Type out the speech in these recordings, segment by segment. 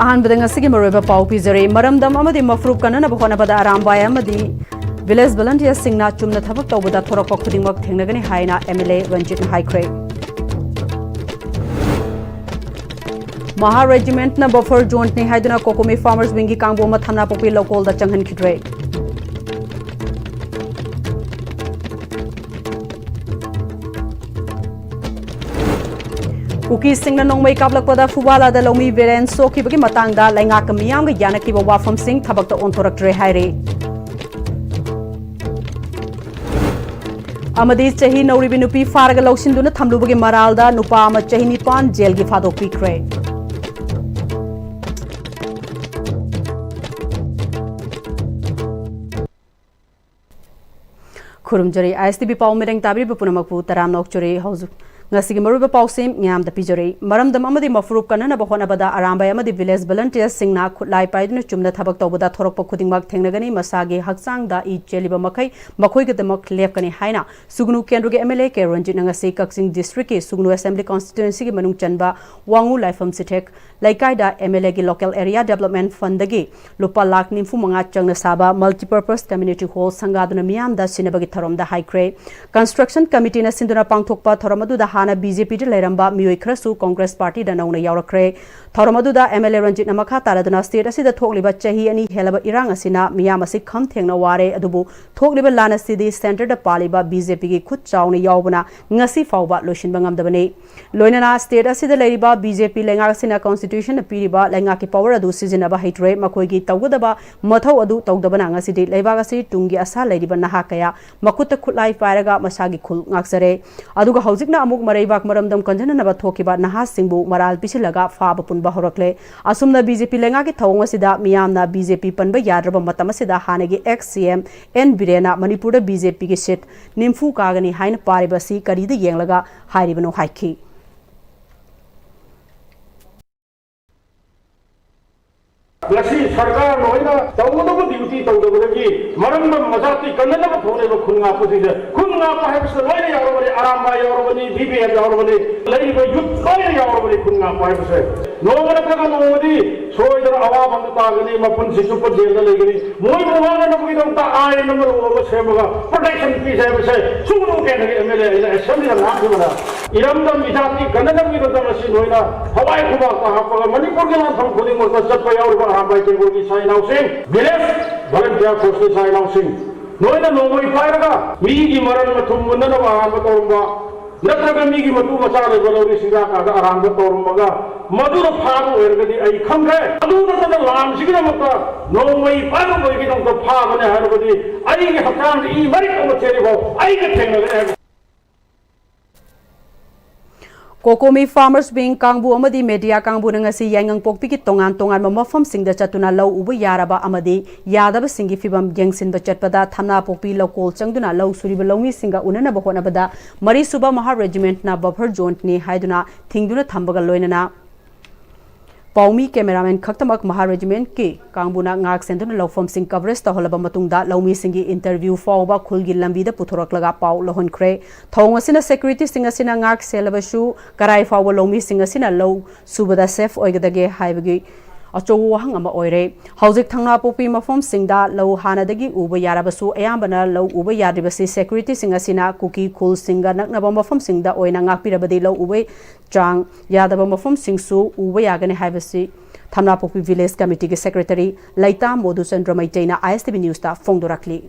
अहानबदंग असगी मरोइबा पाउ पिजरे मरमदम अमदि मफ्रूब कनना बखोनबदा आरामबाय अमदि village volunteers सिंगना Chumna थबक तौबदा थोरकपा खुदिंगमक थेंगनगनि हाइना MLA Ranjit हाइख्रे महा regiment ना बफर जोन नि हाइदना कोकोमी फार्मर्स विंगी कांगबो मा थाना पोपी लोकल दा चंगहन खिद्रे कुकी सिंह नोंमै कापलकपदा फुबाला दा लौमी वेरेन सोखिबगी मतंगदा लैंगाक मियाम ग यानकिबा वाफम सिंह थबकता ओंथोरक्ट्रे हाइरे अमदी चही नौरिबि नुपी फारग लौसिंदुना थमलुबगी मरालदा नुपा अमा चही निपान जेल गी फादोक पिख्रे खुरुमजरी ISTV पाउ मेरेंग ताबरी पुनमकपु तराम नोकचुरी हौजु ngasi maruba pausim ngam da pijori maramdam amadi mafrup kanana bahona bada arambay amadi village volunteers singna khutlai paiduna chumna thabak tawbada thorokpa khudingmak thengnagani masagi haksang da I cheliba makai makhoi gedamak lepkani haina sugnu kendru ge MLA ke ranjit ngasi kaksing district ke sugnu assembly constituency ge manung chanba wangu laifam sitek laikai da MLA ge local area development fund ge lupa lakh nimfu manga changna saba multipurpose community hall sangaduna miyam da sinabagi thorom da haikre construction committee na sinduna pangthokpa thoramadu da hana BJP de leramba mioi khrasu Congress party da nauna yaurakre thoramadu da MLA ranjit namakha taraduna state asida thokliba chahi ani helaba irang asina miyam asi kham thengna ware adubu thokliba lana sidi center da paliba BJP gi khut chawna yaubuna ngasi fawba loishin bangam dabane loinana state asida leriba BJP lenga asina constitution piriba lenga ki power adu sijinaba haitre makoi gi tawgadaba mathau adu tawdabana ngasi di leiba gasi tungi asa leriba naha kaya makutta khutlai pairaga masagi khul ngaksare aduga hojikna amuk mareibak maramdam kanjana naba thokiba naha singbu maral pisilaga faaba punba horakle asumna BJP lenga ki thawng asida miyamna BJP panba yadraba matam asida hanagi ex CM N Birena Manipur da BJP ki seat nimfu kagani hain paribasi karida yenglaga hairibano haiki Lasi sarkar noina tawudabu duty tawudagi maramdam mazati kannana thone khunga puside khunga pahebs loina yarobani aramba yarobani BBM yarobani laiba youth loina yarobani khunga pahebs nogara kaga nomadi soidara awabam tagani mapun sisu ko jela legani moi mowana nabi dam ta ai number over semaga protection piece hai sugnu ke MLA assembly na khubara iramdam bizati kannana bi dam asi noina hawai khuba ka ha manipur ke na tham khudi mo satpa yarobani by the sign housing, village volunteer force sign housing. No, the no way fire. Me, Maran Matumana, Matomba, Natraga Migi Matu Masala, Valori Singaka, around the Tormaga, Madura Pago, I come there. I do not the land, Sigamata, no way fire will get on the park and everybody. I have found E. Marico Terrible. I get taken. कोकोमी farmers बिंग कांगबू अमदी मेडिया कांगबू नंगसी यांगंग पोकपी की तोंगान तोंगान मफम सिंग द चतुना लौ उबु याराबा अमदी यादब सिंगी फिबम यंगसिन ब चटपदा थमना पोकपी लोकोल चंगदुना लौ सुरिब लौमी सिंगा उनना बहोनबदा मरी सुबा महा रेजिमेंट ना बफर जोन नि हाइदुना थिंगदुना थंबगा लोइनना पाउमी कैमरामैन खक्तमक महा रेजिमेंट के कांगबुना ngak senduna lawfam sing coverage ta holaba matungda lawmi singi interview fawba khulgi lambida puthoroklaga paw lohonkhre thong asina security sing asina ngak selabashu karai fawba lawmi sing asina law subada safe oigadage haibagi acho wahang ama oire hauzik thangna popi mafom singda law hanadagi uba yarabasu ayambana law uba yadibasi security sing asina kuki khul singa naknaba mafom singda oina ngakpirabadi law uba chang yadaba mafom singsu uba yagane haibasi thamna popi village committee ke secretary laita modu chandra maitaina ISTV news ta phongdorakli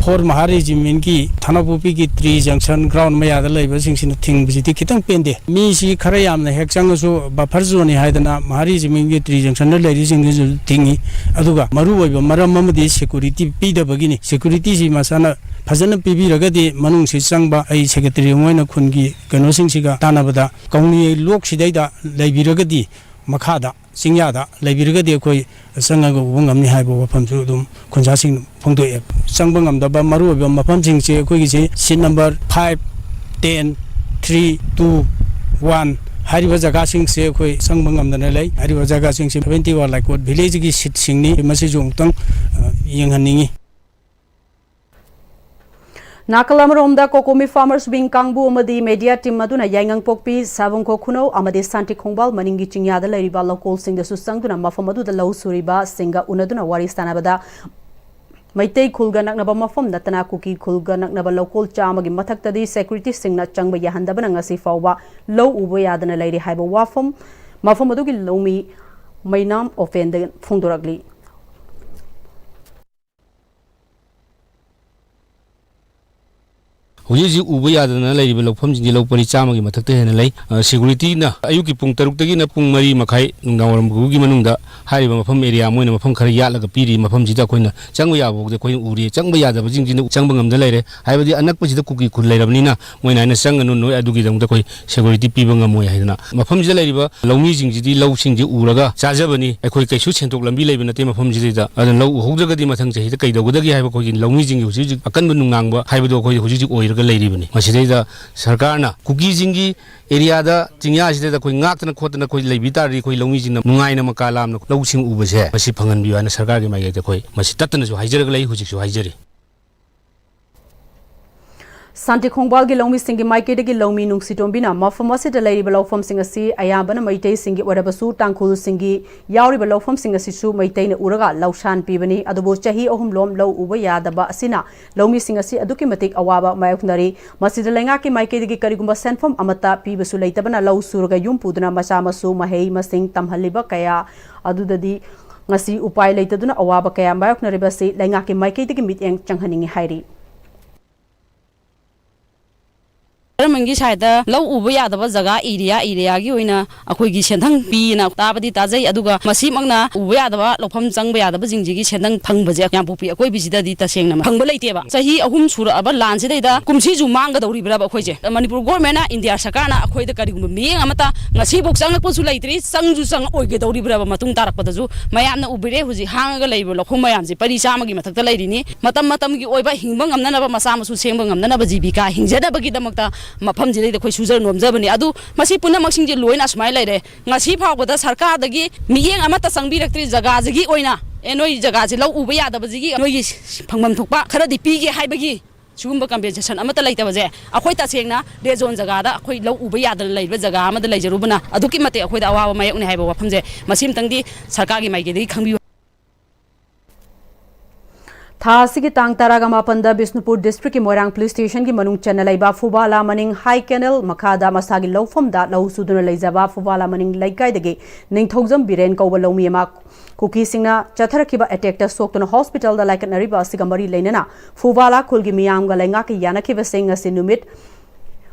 for Mahari Jiminki, Tanapupi, 3 junction, ground Maya, labor thing, Kitan Pende. Me, she Karayam, the Hexangaso, Baparzoni, Haidana, Mahari Jiminki, 3 junction, ladies in this thingy, Aduga, Maru, Maramamadi, security, Pida Bagini, security, Masana, Pazana Pibi Ragadi, Manung Sangba, a secretary, Moina Kungi, Ganosing Siga, Tanabada, Kauni, Lokshida, Labiragadi, Makada, Singyada, Labiragadi, Sangago, Wungam Haibo, Pamsudum, Conjasing Ponto, Sangbangam, the Bamaru, Mapansing, Sin number 5, 10, 3, 2, 1. Haribazagasing say, Sangbangam the Nele, Haribazagasing 70 or like what village is sitting, message on tongue, young Haningi. Nakalamromda Kokomi Farmers Wing Kangbu amadi media team maduna Yangang Pokpi Savongko Kuno amadi Santi Khongbal maningi Chingyada Leriba local sing the Susangduna Mafamadu the Low Suriba Singa Unaduna Waristanabada Maitei Kulga Naknaba Mafam Natana Kuki Kulga Naknaba local Chamagi Mataktadi security sing na Changba Yahandabanangasi Fawa Low Ubayadana Lady Haiba Wafam Mafamadugi Lomi Mainam offended Funduragli. Huji Ubayadana Lady Lopum Lopoli Chamagi Matate security na Ayuki Pung Tarukagina Pung Mari Makai Nangam Gugi Manunda Hariba Mapam area Moina Mapam Karia like a piri Mapam Jita Koina Changwaya the Koin Uri Changbaya the Vajin Chambang the Lady I have the Anakpasi Cookie could later Nina when I sang no Adugidam the Koi security people Moyana Mapam Jalaiba low meeting Jidi low sing Uraga Sajabani a quick shooting to Lambi in the team of Jita and low Hogadi Matang the Kaido Gudagi have a coin low meeting a Kanunanga Haibo Huji oil lady. Masida Sarkana Kukizingi area the Tinyash the Queen Natan Kotana Koi Lebitari Koi Lomizin Nuaina Makalam Losing Ubase Masipangan Biana Sarkari Magate Koi Masitatan Hijeri who is Hijeri Santi Khongbal gi Lomi Singi Maike de Lomi Nung Sitombina Mafamasi de Lady Below from Singasi Ayabana Maite Singi Wadabasu Tankul Singi Yauri Below from Singasi Su Maite Uraga Laushan Pibani Adubo Chahi Ohum Lom Low Ubaya the Basina Lomi Singasi Adukimatic Awaba Mayaknari Masida Langaki Maike de Karigumba sent from Amata Pibasu Laitabana Low Surga Yumpuduna Masamasu Mahe Masing Tamhaliba Kaya Adudadi Ngasi Upai Laitaduna Awaba Kaya Mayaknaribasi Langaki Maike de Mitang Changhaning Hairi Mangi Saida, Low Ubaya, the Zaga, area, Guina, a Quigi Sentang Pina, Tabadi Taze, Aduga, Masimagna, Ubaya, Lopam Zangbaya, the Bazingi, Sentang Pangbaja, Yampupi, a Quibisida Dita Singam, Pangbalateva. So he a whom Sura about Lansida, Kumsiju Manga, the Ribra Quaje, the Manipur Gormana, India Sakana, a Quay the Karigumi, Amata, Nasibo Sanga Posulatri, Sangu Sang Oge, the Ribra Matung Tarapatazu, Mayana Ubire, who's the Hanga label of Humayanzi, Parisamagi, Mataka Lady, Matamatamgi Oba, Himbang, Nana Masama, Sambang, Nana Bazibika, Hinjada Bagidamata. Mapam jile the Kusuzer no observant adu Masipuna Maxing Luina smile Nasipa with the Sarka the Gi Miyang Amata Sangi Zagazagi Oina Enoi Zagazi Low Ubaya the Bazigi Pangam Tupa Kara di Pigi Haibagi Chumba compensation Amata later was there a quite a saying na there's on Zagada quite low Ubaya the late Zagama the Laser Rubana Adukimate with our my own have a weapon there Masim Tangi Sarkagi Magidi can be Thasigi Tang Taragama Panda Bisnupur District Morang Police Station ki Manung Channel Fubala Maning High Canal Makada Masagi Low from that Low Suduna Lazaba Fubala Maning Laikai the Gay Ning Tozum Biren Kowalomi Mak Kuki Singna Chatarakiba attacked a soaked in a hospital the like an Ariba Sigamari Lenana Fubala Kulgimiam Galangaki Yanaki sing as in Numit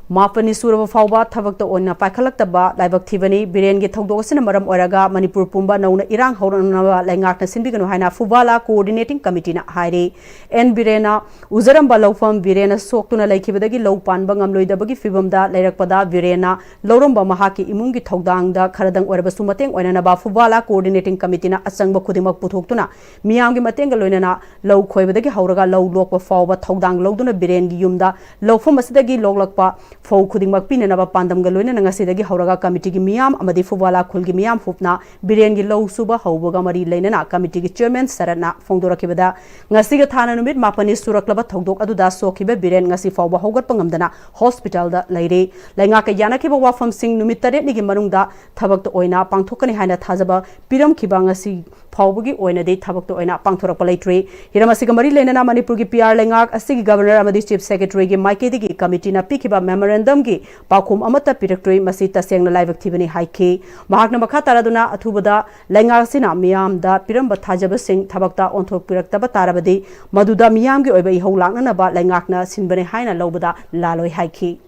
Mapani Surava Fauba Tavak the Ona Pakalakaba Livak Tivani Biren get Togosin Maram Oraga Manipur Pumba known Irang Horana Langak Sinbigano Hana Fubala coordinating committee na Hairi N Birena Uzaram Balofam Virena Soktuna Lakibadagi Low Panbangam Loidabagi Fibumda Lerakpada Virena Lorumba Mahaki Imungi Togdang da Karadang Orabasumateng Wanaba Fubala coordinating committee na Asangba Kudimak Putokuna Miangi Matengaloina Low Koibadagi Hauraga Low Lokwa Fauba Togdang Loduna Biren Yumda Low Fumasidagi Loglakpa Fo Kudimak Pinanaba Pandam Galoina Nangasidagi Hauraga Committee Miam Amadi Fubala Kulgi Miam Fupna Birengi Low Suba Hauboga Mari Lenana Committee Chairman Sarana Fondora Kibada Ngasiga Thana Numit Mapani Suraklaba Togdok Aduda Sokiba Biren Ngasi Fauba Hogat Pangamdana Hospital da Lady Langaka Yanakiba Wafam Sing Numitare Nigi Marunda Tabak to Oina Pangtokani Hana Tazaba Piram Kibangasi Paubugi Oina de Tabak to Oina Pangtora Palatri Hiramasiga Mari Lenana Manipurgi PR Langak Asigi Governor Amadi Chief Secretary Mike Digi Committee na Pikiba Memorandum gi Pakum Amata Pirectory Masita Sang live activity Haiki Mahakna Makataraduna Atubada Langasina Miam da Piramba Tajaba Sing Tabakta onto Pirectaba Tarabadi Maduda Miam gi Obe Holangana ba Langakna Sinbane Haina Lobada Laloi Haiki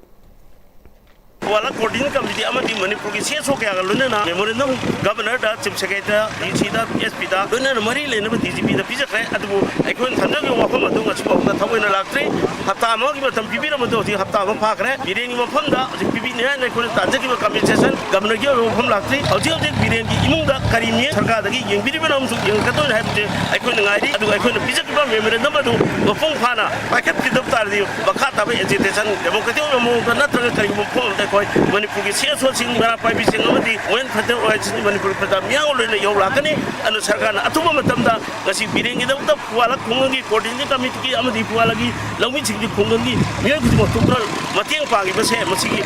Wala coordinating committee amati Manipur ki CSO kaya galuna memorandum governor da chief secretary DC da SP da dona mari lena ba DGP da pija kay adu aikon thanda ge wafam adu ngachi ba ta thamoina laktre hapta ma gi batam pibi ra mado ti hapta ma phakre bireni ma pham da pibi ne na ko ta jagi ba compensation governor ge wafam laktre hauji hauji bireni ki imung da karimi sarkar da gi yeng biri ba namsu yeng katon ha bte aikon ngai adu aikon pija ki ba memorandum adu wafam phana paket ki daftar di bakha ta ba agitation democratic mo na tra kari mo phom ꯑꯩꯈꯣꯏ ꯃꯅꯤꯄꯨꯔꯒꯤ ꯁꯦꯟꯁꯣꯠꯁꯤꯡ ꯃꯔꯥ ꯄꯥꯏꯕꯤꯁꯤꯡ ꯑꯃꯗꯤ ꯋꯦꯟ ꯐꯠꯇ ꯑꯣꯏꯁꯤꯡ ꯃꯅꯤꯄꯨꯔ ꯄ꯭ꯔꯖꯥ ꯃꯤꯌꯥꯝ ꯂꯣꯏꯅ ꯌꯧꯔꯛꯀꯅꯤ ꯑꯗꯨꯅ ꯁꯔꯀꯥꯔꯅ ꯑꯊꯨꯕ ꯃꯇꯝꯗ ꯉꯁꯤ ꯕꯤꯔꯦꯟꯒꯤꯗꯃꯛꯇ ꯐꯨꯋꯥꯂ ꯈꯨꯡꯒꯪꯒꯤ ꯀꯣꯑꯣꯔꯗꯤꯅꯦꯇꯤꯡ ꯀꯃꯤꯇꯤꯒꯤ ꯑꯃꯗꯤ ꯐꯨꯋꯥꯂꯒꯤ ꯂꯧꯃꯤꯁꯤꯡꯒꯤ ꯈꯨꯡꯒꯪꯒꯤ ꯃꯤꯑꯣꯏ ꯈꯨꯗꯤꯡꯃꯛ ꯊꯣꯛꯇꯨꯅ ꯃꯇꯦꯡ ꯄꯥꯡꯉꯤꯕꯁꯦ ꯃꯁꯤꯒꯤ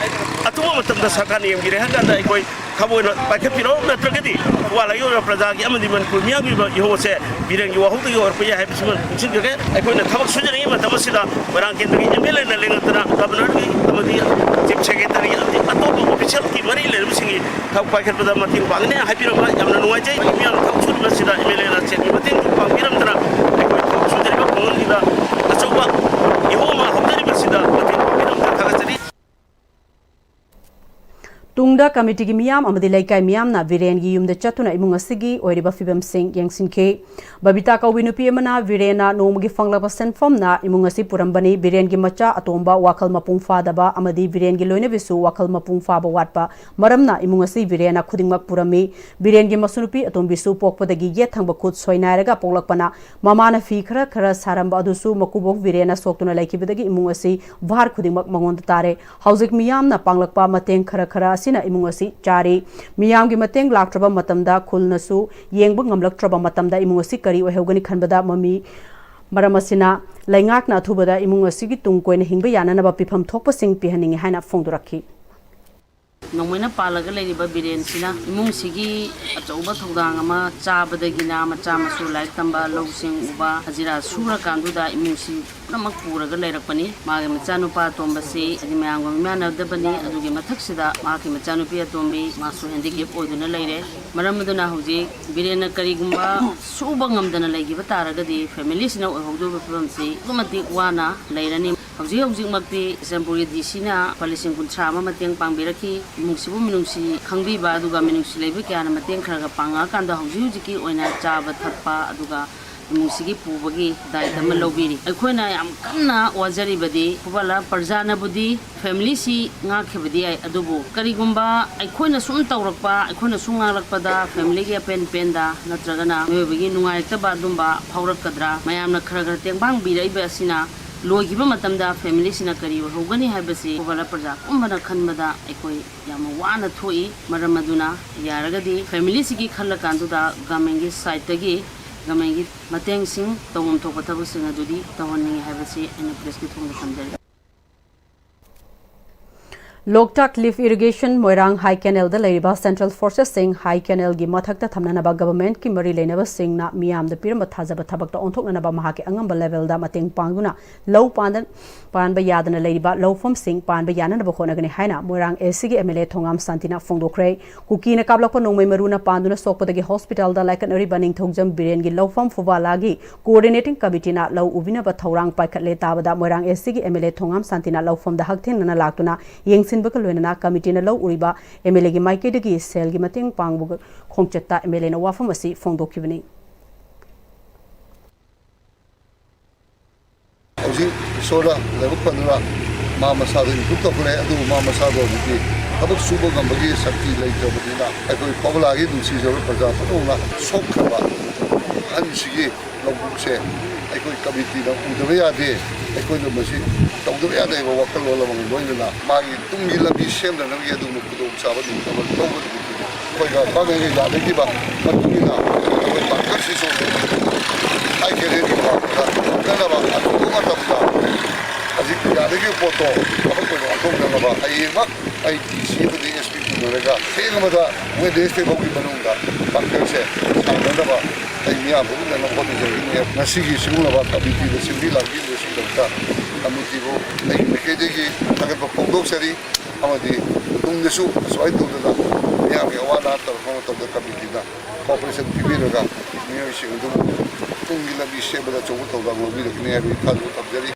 ꯑꯊꯨꯕ ꯃꯇꯝꯗ ꯁꯔꯀꯥꯔꯅ ꯌꯦꯡꯕꯤꯔꯦ ꯍꯥꯏ ꯀꯥꯟꯗ ꯑꯩꯈꯣꯏ ꯈꯕꯣꯏꯅ ꯄꯥꯏꯈꯠꯄꯤꯔꯣ ꯅꯠꯇ꯭ꯔꯒꯗꯤ ꯐꯨꯋꯥꯂꯒꯤ ꯑꯣꯏꯕ ꯄ꯭ꯔꯖꯥꯒꯤ ꯑꯃꯗꯤ ꯃꯅꯤꯄꯨꯔ ꯃꯤꯌꯥꯝꯒꯤ ꯑꯣꯏꯕ ꯏꯍꯧ ꯑꯁꯦ ꯕꯤꯔꯦꯟꯒꯤ ꯋꯥꯍꯧꯗꯒꯤ ꯑꯣꯏꯔꯛꯄ ꯌꯥꯏ ꯍꯥꯏꯕꯁꯤꯃ ꯅꯤꯡꯁꯤꯡꯖꯒꯦ ꯑꯩꯈꯣꯏꯅ ꯊꯕꯛ ꯁꯨꯖꯔꯤꯉꯩ ꯃꯇꯝ ꯑꯁꯤꯗ ꯃꯣꯏꯔꯥꯡ ꯀꯦꯟꯗ꯭ꯔꯒꯤ MLAꯅ ꯂꯦꯡꯉꯛꯇꯅ ꯒꯕꯔꯅꯔꯒꯤ ꯑꯃꯗꯤ ꯆꯤꯞ ꯁꯦꯀ꯭ꯔꯦꯇꯔꯤ ꯑꯃꯗꯤ ꯑꯇꯣꯞꯄ ꯑꯣꯐꯤꯁꯤꯌꯦꯜꯒꯤ ꯃꯔꯤ ꯂꯩꯔꯤꯕꯁꯤꯡꯒꯤ ꯊꯕꯛ ꯄꯥꯏꯈꯠꯄꯗ ꯃꯇꯦꯡ ꯄꯥꯡꯒꯅꯤ ꯍꯥꯏꯕꯤꯔꯝꯕ ꯌꯥꯝꯅ ꯅꯨꯡꯉꯥꯏꯖꯩ ꯃꯤꯌꯥꯝꯅ ꯊꯕꯛ ꯁꯨꯔꯤꯕꯁꯤꯗ MLAꯅ ꯆꯦꯟꯒꯤ ꯃꯇꯦꯡ ꯄꯥꯡꯕꯤꯔꯝꯗꯅ ꯑꯩꯈꯣꯏ ꯊꯕꯛ ꯁꯨꯖꯔꯤꯕ ꯈꯨꯡꯒꯪꯒꯤꯗ ꯑꯆꯧꯕ ꯏꯍꯧ ꯑꯃ ꯍꯧꯖꯔꯤꯕꯁꯤꯗ ꯃꯇꯦꯡ ꯄꯥꯡꯕꯤꯔꯝꯗꯅ ꯊꯥꯒꯠꯆꯔꯤ ꯇꯨꯡꯗ ꯀꯃꯤꯇꯤꯒꯤ ꯃꯤꯌꯥꯝ ꯑꯃꯗꯤ ꯂꯩꯀꯥꯏ ꯃꯤꯌꯥꯝꯅ ꯕꯤꯔꯦꯟꯒꯤ ꯌꯨꯝꯗ ꯆꯠꯇꯨꯅ ꯏꯃꯨꯡ ꯑꯁꯤꯒꯤ ꯑꯣꯏꯔꯤꯕ ꯐꯤꯕꯝꯁꯤꯡ ꯌꯦꯡꯁꯤꯟꯈꯤ ꯕꯕꯤꯇꯥ ꯀꯧꯕꯤ ꯅꯨꯄꯤ ꯑꯃꯅ ꯕꯤꯔꯦꯟꯅ ꯅꯣꯡꯃꯒꯤ ꯐꯪꯂꯛꯄ ꯁꯦꯟꯐꯝꯅ ꯏꯃꯨꯡ ꯑꯁꯤ ꯄꯨꯔꯝꯕꯅꯤ ꯕꯤꯔꯦꯟꯒꯤ ꯃꯆꯥ ꯑꯇꯣꯝꯕ ꯋꯥꯈꯜ ꯃꯄꯨꯡ ꯐꯥꯗꯕ ꯑꯃꯗꯤ ꯕꯤꯔꯦꯟꯒꯤ ꯂꯣꯏꯅꯕꯤꯁꯨ ꯋꯥꯈꯜ ꯃꯄꯨꯡ ꯐꯥꯕ ꯋꯥꯠꯄ ꯃꯔꯝꯅ ꯏꯃꯨꯡ ꯑꯁꯤ ꯕꯤꯔꯦꯟꯅ ꯈꯨꯗꯤꯡꯃꯛ ꯄꯨꯔꯝꯃꯤ ꯕꯤꯔꯦꯟꯒꯤ ꯃꯁꯨꯅꯨꯄꯤ ꯑꯇꯣꯝꯕꯤꯁꯨ ꯄꯣꯛꯄꯗꯒꯤ ꯌꯦꯠ ꯊꯪꯕ ꯈꯨꯠ ꯁꯣꯏꯅꯥꯏꯔꯒ ꯄꯣꯛꯂꯛꯄꯅ ꯃꯃꯥꯅ ꯐꯤ ꯈꯔ ꯁꯥꯔꯝꯕ ꯑꯗꯨꯁꯨ ꯃꯀꯨꯕꯣꯛ ꯕꯤꯔꯦꯟꯅ ꯁꯣꯛꯇꯨꯅ ꯂꯩꯈꯤꯕꯗꯒꯤ ꯏꯃꯨꯡ ꯑꯁꯤ ꯚꯥꯔ ꯈꯨꯗꯤꯡꯃꯛ ꯃꯉꯣꯟꯗ ꯇꯥꯔꯦ ꯍꯧꯖꯤꯛ ꯃꯤꯌꯥꯝꯅ ꯄꯥꯡꯂꯛꯄ ꯃꯇꯦꯡ ꯈꯔ ꯑꯁꯤꯅ ꯏꯃꯨꯡ ꯑꯁꯤ ꯆꯥꯔꯤ ꯃꯤꯌꯥꯝꯒꯤ ꯃꯇꯦꯡ ꯂꯥꯛꯇ꯭ꯔꯕ ꯃꯇꯝꯗ ꯈꯨꯜꯅꯁꯨ ꯌꯦꯡꯕ ꯉꯝꯂꯛꯇ꯭ꯔꯕ ꯃꯇꯝꯗ ꯏꯃꯨꯡ ꯑꯁꯤ ꯀꯔꯤ ꯑꯣꯏꯍꯧꯒꯅꯤ ꯈꯟꯕꯗ ꯃꯔꯝ ꯑꯁꯤꯅ ꯂꯩꯉꯥꯛꯅ ꯑꯊꯨꯕꯗ ꯏꯃꯨꯡ ꯑꯁꯤꯒꯤ ꯇꯨꯡ ꯀꯣꯏꯅ ꯍꯤꯡꯕ ꯌꯥꯅꯅꯕ ꯄꯤꯐꯝ ꯊꯣꯛꯄꯁꯤꯡ ꯄꯤꯍꯟꯅꯤꯡꯉꯤ ꯍꯥꯏꯅ ꯐꯣꯡꯗꯣꯔꯛꯈꯤ ꯅꯣꯡꯃꯩꯅ ꯄꯥꯜꯂꯒ ꯂꯩꯔꯤꯕ ꯕꯤꯔꯦꯟꯁꯤꯅ ꯏꯃꯨꯡꯁꯤꯒꯤ ꯑꯆꯧꯕ ꯊꯧꯗꯥꯡ ꯑꯃ ꯆꯥꯕꯗꯒꯤꯅ ꯃꯆꯥ ꯃꯁꯨ ꯂꯥꯏꯔꯤꯛ ꯇꯝꯕ ꯂꯧꯁꯤꯡ ꯎꯕ ꯍꯖꯤꯔꯥ ꯁꯨꯔꯀꯥꯟꯗꯨꯗ ꯏꯃꯨꯡꯁꯤ ꯄꯨꯝꯅꯃꯛ ꯄꯨꯔꯒ ꯂꯩꯔꯛꯄꯅꯤ ꯃꯥꯒꯤ ꯃꯆꯥꯅꯨꯄꯥ ꯑꯇꯣꯝꯕꯁꯤ ꯍꯥꯏꯗꯤ ꯃꯌꯥꯝꯒ ꯃꯤꯃꯥꯟꯅꯗꯕꯅꯤ ꯑꯗꯨꯒꯤ ꯃꯊꯛꯁꯤꯗ ꯃꯍꯥꯛꯀꯤ ꯃꯆꯥꯅꯨꯄꯤ ꯑꯇꯣꯝꯕꯤ ꯃꯥꯁꯨ ꯍꯦꯟꯗꯤꯀꯦꯞ ꯑꯣꯏꯗꯨꯅ ꯂꯩꯔꯦ ꯃꯔꯝ ꯑꯗꯨꯅ ꯍꯧꯖꯤꯛ ꯕꯤꯔꯦꯟꯅ ꯀꯔꯤꯒꯨꯝꯕ ꯁꯨꯕ ꯉꯝꯗꯅ ꯂꯩꯈꯤꯕ ꯇꯥꯔꯒꯗꯤ ꯐꯦꯃꯤꯂꯤꯁꯤꯅ ꯑꯣꯏꯍꯧꯗꯣꯏꯕ ꯐꯤꯕꯝꯁꯤ ꯑꯗꯨꯛꯀꯤ ꯃꯇꯤꯛ ꯋꯥꯅ ꯂꯩꯔꯅꯤ ꯍꯧꯖꯤꯛꯃꯛꯇꯤ ꯕꯤꯁꯦꯝꯄꯨꯔꯒꯤ DC ꯂꯨꯄꯥ 30,000 ꯑꯃ ꯃꯇꯦꯡ ꯄꯥꯡꯕꯤꯔꯛꯈꯤ 이몽시부 미농시 강비바 아두가 미농시 레이브 께하는 마땡 크라가 방아간다 hꯧꯖꯤꯛꯀꯤ ꯑꯣꯏꯅ ꯆꯥꯕ ꯊꯛꯄ ꯑꯗꯨꯒ 이몽시기 부부기 다이담 로비리 ꯑꯩꯈꯣꯏꯅ ꯌꯥꯝ ꯀꯟꯅ ꯋꯥꯖꯔꯤꯕꯗꯤ ꯐꯨꯕꯥꯂ ꯄꯔꯖꯥꯅꯕꯨꯗꯤ ꯐꯦꯃꯤꯂꯤꯁꯤ ꯉꯥꯛꯈꯤꯕꯗꯤ ꯌꯥꯏ ꯑꯗꯨꯕꯨ ꯀꯔꯤꯒꯨꯝꯕ ꯑꯩꯈꯣꯏꯅ ꯁꯨꯝ ꯇꯧꯔꯛꯄ ꯑꯩꯈꯣꯏꯅ ꯁꯨꯝ ꯉꯥꯡꯂꯛꯄꯗ ꯐꯦꯃꯤꯂꯤꯒꯤ ꯑꯄꯦꯟꯄꯦꯟꯗ ꯅꯠꯇ꯭ꯔꯒꯅ ꯃꯤꯑꯣꯏꯕꯒꯤ ꯅꯨꯡꯉꯥꯏꯇꯕ ꯑꯗꯨꯝꯕ ꯐꯥꯎꯔꯛꯀꯗ꯭ꯔꯥ ꯃꯌꯥꯝꯅ ꯈꯔ ꯇꯦꯡꯕꯥꯡꯕꯤꯔꯛꯏꯕ ꯑꯁꯤꯅ लोगिबा मतमदा फैमिलीसिना करी होगनी हाइबसी ओबला प्रजा कुंभना खनबदा अखोई याम वाना थोई मरम मदुना यारगदी फैमिलीसिगी खल्ला कांदुदा गवर्नमेंटगी साइडगी गवर्नमेंटगी मतेंगसिंग तवम थोप थबसिंग अदुदी तवनी हाइबसी एन प्रेसकी थोंग थमदरी Loktak lift irrigation Moirang high canal द लेरिबा सेंट्रल फोर्सेस सिंग हाई कैनल गी मथकता थमननबा गवर्नमेंट की मरी लेनबा सिंगना मियाम द पिरम थाजब थबकता ओंथोकनबा महाके अंगम लेवल दा मतेंग पांगुना लौ पानबा यादना लेरिबा लौफम सिंग पानबा याननबा होनगनी हाइना मोइरांग एसी गी MLA थोंगाम शांतिना फोंदोखरे कुकीना काबलको नोंमै मरुना पांदुना सोकपदगी हॉस्पिटल दा लाइकनरी बनिंग थोंजम बिरेन गी लौफम फुबालागी कोऑर्डिनेटिंग कमिटीना लौ उबिनबा थौरांग पाइखटले ताबदा मोइरांग एसी गी MLA थोंगाम शांतिना लौफम दा हकथेनना लाक्तुना यंगसिन लोना कमिटी लौ उरीबा MLA की माइकेदगी सेल की मतेंग पांगबु खोंगचत्ता MLA ना वाफम असि फोंदोखिबनी हौजी सोला लेबक पनुरा मा मसादो इम्प्रूव तखले अदु मा मसादो बिदि थबक सुबो गंबगी शक्ति लेत्रबदिना अखोई पबलागी दुसी जरो प्रजा फतोना सोखबा हनसिगी लौबुकसे अखोई कमिटी ना उदबे यादे अखोई द मसी तौदबे यादे वकल लोलबंग लोइना मागी तुंगी लबी सेमदनगी अदु मुकुदो चाबा दु तबल तौबद अखोई गा बागेगे यादे बा मतुगिना अखोई बाकसी सो आई केरे दी बा कनबा अतुमा तबदा अजिक यादे फोटो अब कोई अतोंगनबा अयेमा आई DC बदी SP नरेगा हेगमदा वे देशे बौगी बनुंगा बाकसे सानदबा आई मिया बुना न फोटो जरिने नसिगी सिगुनबा कमिटी द सिंबी लागी द सिंगता कमिटी बो आई मेकेदेगी अगर फोटो सरी अमदी तुंगसु स्वाइ तुददा मिया के वाना तरफो तब कमिटी दा कोऑपरेशन पिबिरगा मिया सिंगदु तुंगी लबी सेबदा चोबु तौदा मोबी रखने है खादु तबजरी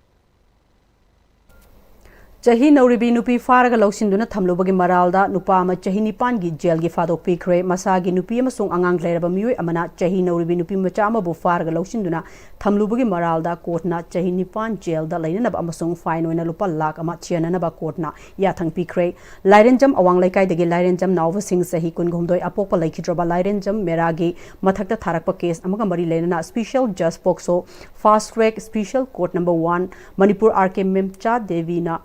चही नौरीबी नुपी फारग लौसिंदुना थमलुबगी मरालदा नुपा अमा चही निपान गी जेल गी फादोक पीखरे मसागी नुपी अमसुंग अंगांग लेरबा मियोय अमना चही नौरीबी नुपी मचा अमाबु फारग लौसिंदुना थमलुबगी मरालदा कोर्टना चही निपान जेल दा लैननबा अमसुंग फाइन ओइना लुपा लाख अमा चियननबा कोर्टना याथंग पीखरे लाइरेंजम अवांग लैकाइदगी लाइरेंजम नावसिंग सही कुनगुमदोय अपोकपा लैखिद्रबा लाइरेंजम मेरागी मथकता थारकपा केस अमगा मरी लेनना स्पेशल जज POCSO fast track special court number 1 Manipur RK मेमचा देवीना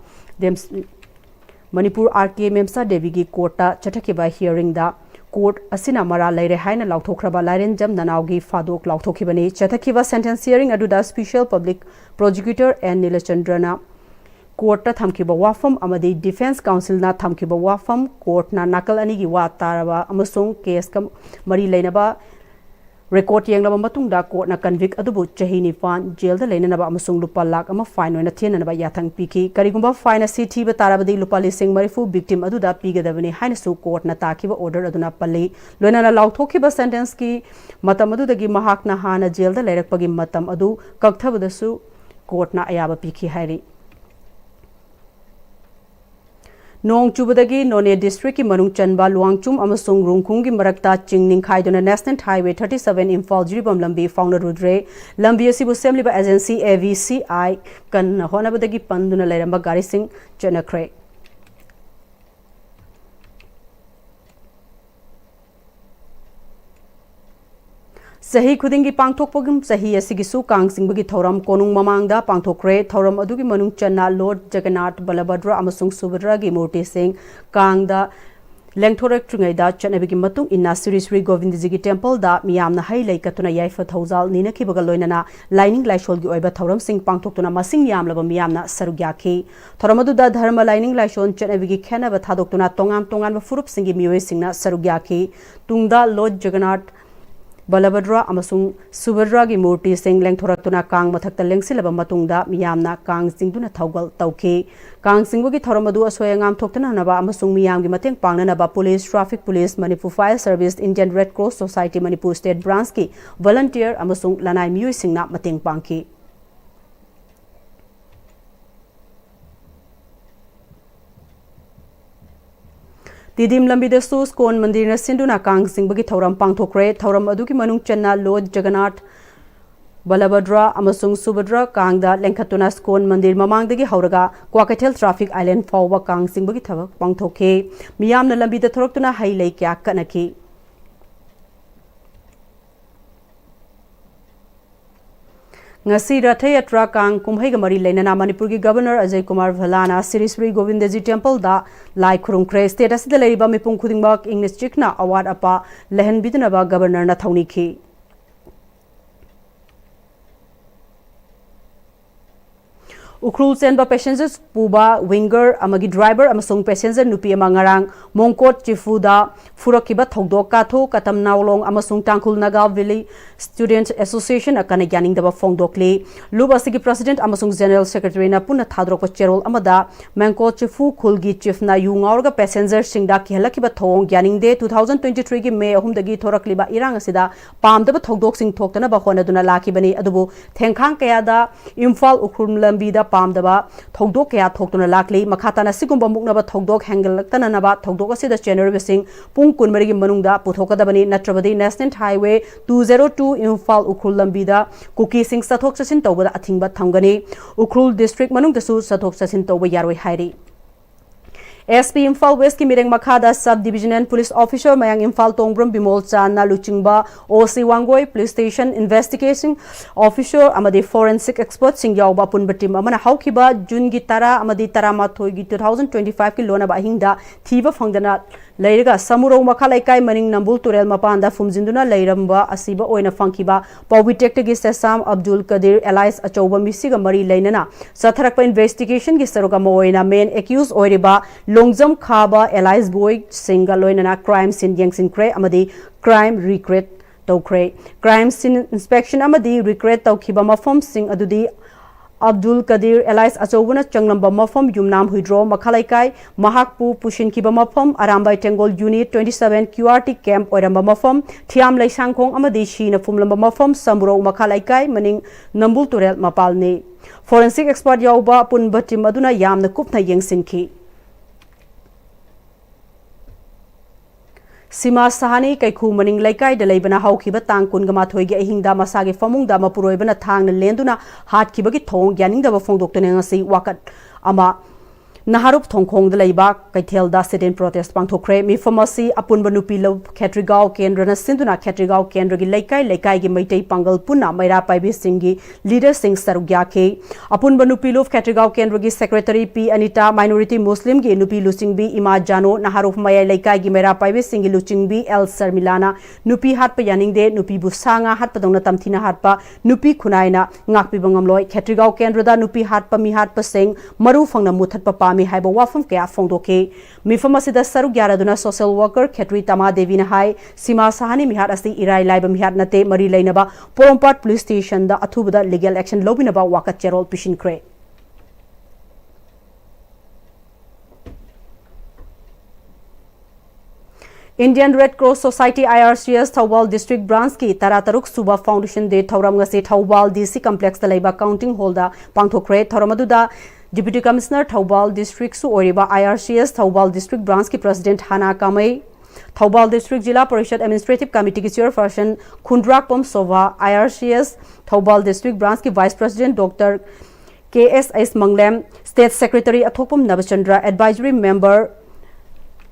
Manipur RK Memsa Devi gi court ta chathakhiba hearing da court asina mara leire haina lauthokraba lairen jam nanaugi fadok lauthokhibani chathakhiba sentence hearing aduda special public prosecutor N Nilachandrana court ta thamkiba wafam amadi defense council na thamkiba wafam court na nakal ani gi wa taraba amasung case kam mari leinaba record yenglaba matungda court na convict adubu chahi nifan jail da leinanaba amasung lupa lakh ama fine oina thenanaba yathang piki karigumba fine asi thiba tarabadi lupa lising marifu victim aduda pigadabani haina su court na takiba order aduna palli loinana lauthokhiba sentence ki matam adudagi mahak na hana jail da leirakpagi matam adu kakthabadasu court na ayaba piki hairi Nong chubadagi None district ki manung chanba luangchum amasung rungkhung gi marakta chingning khaidona national highway 37 Imphal jiribam lambi fauna rudre lambi asibu semliba agency AVCI kan honabadagi panduna leiramba gari sing chanakre Sahi khudingi pangthokpagum sahi asigisu kangsingbagi thoram konung mamangda pangthokre thoram adugi manung channa Lord Jagannath Balabhadra amasung Subhadra gi murti sing kangda lengthorek tringaida chanabigi matung inna Sri Sri Govindji gi temple da miyamna hai leikatuna yaifa thouzal ninakhibaga loinana lining laishol gi oiba thoram sing pangthoktuna masing yamlaba miyamna sarugyakhi thoram aduda dharma lining laishon chanabigi khenaba thadoktuna tongan furup singi mioi singna sarugyakhi tungda Lord Jagannath Balabhadra amasung Subhadra gi murti sing lengthoraktuna kang mathakta lengsilaba matungda miyamna kang singduna thaugal tauki kang singbugi thoramadu asoyangam thoktana naba amasung miyam gi mateng pangnanaba police traffic police Manipur fire service Indian Red Cross Society Manipur state branch ki volunteer amasung lanai miyoi singna mateng pangki Tidim lambi da su skon mandir na sinduna kang singbagi thoram pangthokre thoram adugi manung channa Lord Jagannath Balabhadra amasung Subhadra kangda lengkhatuna skon mandir mamangdagi hauraga Kwakathel traffic island fawba kang singbagi thabak pangthokhe miyamna lambi da thoroktuna hailei kya kanaki ngasi ratha yatra kang kumhai ga mari leinana Manipur gi governor Ajay Kumar Bhalana Sri Sri Govindji temple da lai khurungkre state asida leiba mipung khudingbak English chikna award apa lehan bidnaba governor na thauni khi Ukrul senba passengers puba winger amagi driver amasung passenger nupi ama ngarang Mongkot Chifuda furakiba thodok katho katam naulong amasung Tangkhul Naga Valley Student Association akana yaning daba fongdokli lubasigi president amasung general secretary na punna thadrok cherol amada Mongkot Chifu khulgi chief na yungaurga passenger singda khelakiba thong yaning de 2023 gi May 3 dagi thorakliba irang asida pamdaba thodok sing thoktana ba honaduna lakibani adubu thengkhang kaya da Imphal Ukhrum lambi da pamdaba thodok kaya thoktuna lakli makhatana sigumba muknaba thodok hangalktana naba thodok asida general sing pung kunmari gi manungda puthokadabani natrabadi national highway 202 Imphal Ukhul lambida kuki sing sathok sasin tawba athingba thamgani Ukhul district manungda su sathok sasin tawba yaroi hairi SP Imphal West ki mireng makhada sub divisional police officer mayang Imphal Tongbram Bimol Chan na luchingba OC Wangoi police station investigation officer amadi forensic expert sing yawba punbatim amana haukiba June gi tara amadi taramathoi gi 2025 ki lona ba hingda thiba phangdana leiraga samuro makhalai kai maning nambul turel mapanda fumjinduna leiramba asiba oina phangkiba Powitek gi Sesam Abdul Kadir Elias Achauba misiga mari leinana satharakpa investigation gi saruga moina main accused oiriba Longjam Khaba Elias Boy Singa loinana crime scene yangsinkre amadi crime recreate tokre crime scene inspection amadi recreate tokhiba mafam sing adudi Abdul Kadir Elias Achobuna changlamba mafam yumnam huidro makhalaikai mahakpu pushin kiba mafam arambai tengol unit 27 QRT camp oiramba mafam thiam laisangkhong amadi shina fumlamba mafam samro makhalaikai maning nambul turel mapalni forensic expert yauba punbatim aduna yamna kupna yengsinki Sima Sahani Kaikhu Maning Laikai de Laibana Haukiba Tang Kungama Thoigi Ahingda Masagi Famung Dama Puroibana Tang Lenduna Hat Kibagi Thong Yaning the Fong Doctor Nangasi Wakat Ama Naharup Thongkhong the Laiba Kaithel da sit in protest Pangthokre Mi Pharmacy Apunba Nupi Lo Khetrigao Kendra Sinduna Khetrigao Kendra gi Laikai gi Maitei Pangal Puna Maira Paibi Singhi Leader Singh Sarugya ke Apunba Nupi Lo Khetrigao Kendra gi Secretary P Anita Minority Muslim gi Nupi Lucingbi Ima Jano Naharup Maya Laikai gi Maira Paibi Singhi Lucingbi El Sarmilana Nupi Hatpa Yaningde Nupi Busanga Hatpa Dongna Tamthina Hatpa Nupi Kunaina Ngakpi Bangamloi Khetrigao Kendra da Nupi Hatpa Mi Hatpa Sing Maru Fangna Muthatpa Mi haiba wafam kaya phongdoke mifam asida saru gyaraduna social worker Khetri Tama Devi na hai Sima Sahani mihat asi irai laiba mihat nate mari lainaba Porompat police station da athubada legal action lobinaba wakat cherol pishin kre Indian Red Cross Society IRCS Thawbal District Branch ki Tarataruk Suba Foundation de Thauram ngase Thawbal DC Complex da laiba counting hall da pangthokre thoramaduda Deputy Commissioner Thawbal District Su Oriba IRCS Thawbal District Branch ki President Hana Kamai Thawbal District Jila Parishad Administrative Committee ki Chairperson Khundrak Pom Sova IRCS Thawbal District Branch ki Vice President Dr. KSS Manglem State Secretary Athopum Nabachandra Advisory Member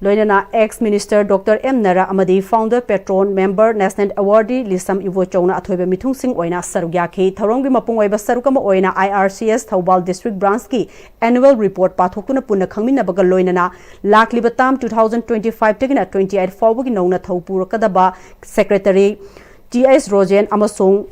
Loinana ex-minister Dr. M. Nara Amadi founder patron member national awardee Lisam Ivo Chowna Athoiba Mithung Singh Oina Sarugya ki Tharongbi Mapung Oiba Sarukama Oina IRCS Thawbal District Branch ki annual report pathokuna punna khangminna bagal loinana lakliba tam 2025 tagina 28 fawbagi nongna thawpur kadaba secretary TS Rojen amasung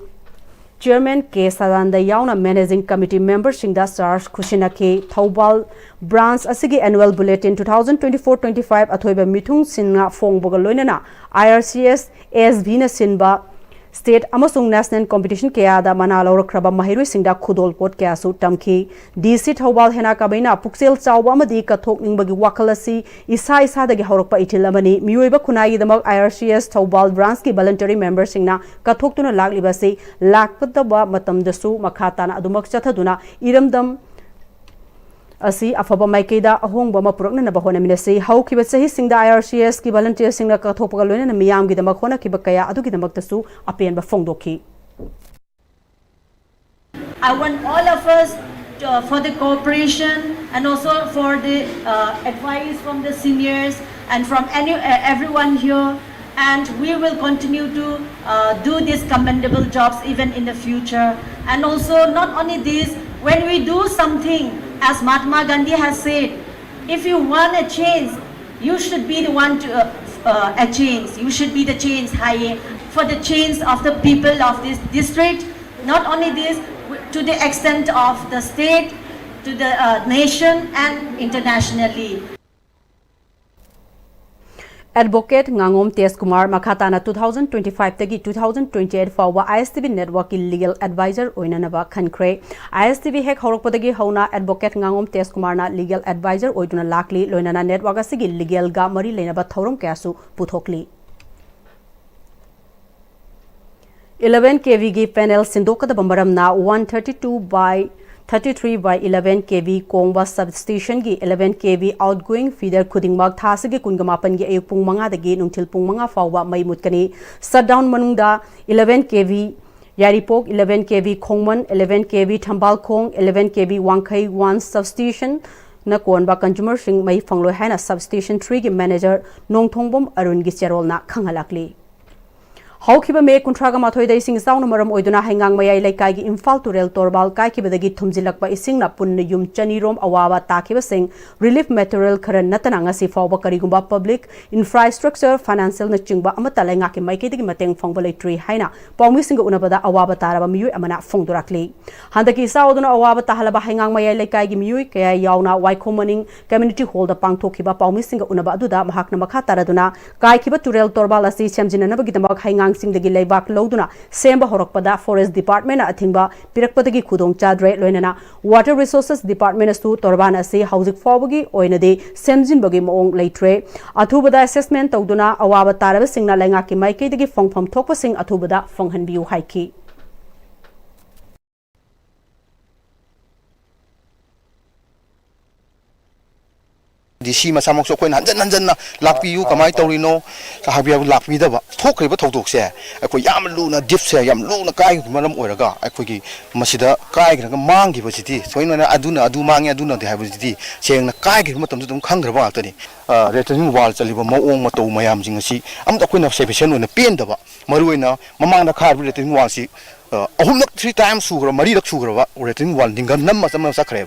Chairman K. Sadanda Yauna Managing Committee Member Singda Charles Kushinaki Thawbal Branch Asigi Annual Bulletin 2024-25 Athoiba Mithung Sinna Fongboga Loinana IRCS ASV na Sinba State Amasung National Competition Kayada Manalor Kraba Mahiru Singda Khudol Pot Kayasu Tamki DC Thawbal Hena Kabaina Puksel Chawba Madi Kathok Ningbagi Wakalasi Isa Dagi Horokpa Itilamani Miuiba Kunai Damak IRCS Thawbal Branch ki voluntary member Singna Kathok Tuna Laglibasi Lakpataba Matam Dasu Makhatana Adumak Chathaduna Iramdam Asi afaba maikeda ahongba mapurokna na bahona minasi haukiba sahi singda IRCS ki volunteer singna kathopaga loina na miyam gi damak hona kiba kaya adu gi damak tasu apen ba fongdoki I want all of us for the cooperation and also for the advice from the seniors and from everyone here, and we will continue to do these commendable jobs even in the future. And also not only this, when we do something, as Mahatma Gandhi has said, if you want a change, you should be the one to a change. You should be the change for the change of the people of this district. Not only this, to the extent of the state, to the nation and internationally. Advocate Ngangom T.S. Kumar Makhatana 2025 tagi 2028 fawa ISTV network ki legal advisor oinanaba khankre ISTV hek horokpadagi hauna Advocate Ngangom T.S. Kumar na legal advisor oiduna lakli loinana network asigi legal ga mari leinaba thorom kyasu puthokli 11 kV gi panel sindokada bambaram na 132 by 33 by 11 kV Kongba substation gi 11 kV outgoing feeder khudingmak thasagi kungamapan gi ayuk pung manga dagi nungthil pung manga fawba mai mutkani shutdown manungda 11 kV Yaripok 11 kV Khongman 11 kV Thambal Khong 11 kV Wangkhai 1 substation na konba consumer sing mai fanglo haina substation 3 gi manager Nongthongbom Arun gi cherol na khangalakli Haukiba me kuntraga mathoi dai sing sauna maram oiduna hangang mayai laikai gi Imphal Turel Torbal kai kibadagi thumjilakpa ising na punna yum chani rom awawa takiba sing relief material kharan natana ngasi fawba karigumba public infrastructure financial na chingba amata lai ngaki maike digi mateng phangba leitri haina pawmi singa unabada awaba taraba miyoi amana phongdorakli handaki sauduna awaba tahalaba hangang mayai laikai gi miyoi kaya yauna waikhomaning community hall da pangthokiba pawmi singa unaba aduda mahakna makha taraduna kai kiba Turel Torbal asi chamjina nabagi damak hangang singdagi leibak loduna semba horakpada forest department na athingba pirakpadagi khudong chadre loinana water resources department astu torban ase housing fawbagi oinade semjinbagi moong leitre athubada assessment tawduna awaba taraba singna lainga ki maike dagi phongpham thokpa sing athubada phonghanbiu haiki DC masamok so koin hanjan hanjan na lakpiu kamai tawrino sahabiya lakpidaba thokriba thawdok se akoi yam luna dip se yam luna kai maram oiraga akoi gi masida kai ga mangi bositi soina aduna adu mangi aduna de habiti sengna kai gi matam dum khangraba tani returning wall chaliba maong mato mayam jing asi am da koina separation ona pendaba maruina mamang na khar returning wall si ahumnak 3 times sugra mari rak sugra returning wall dinga nam sama sakre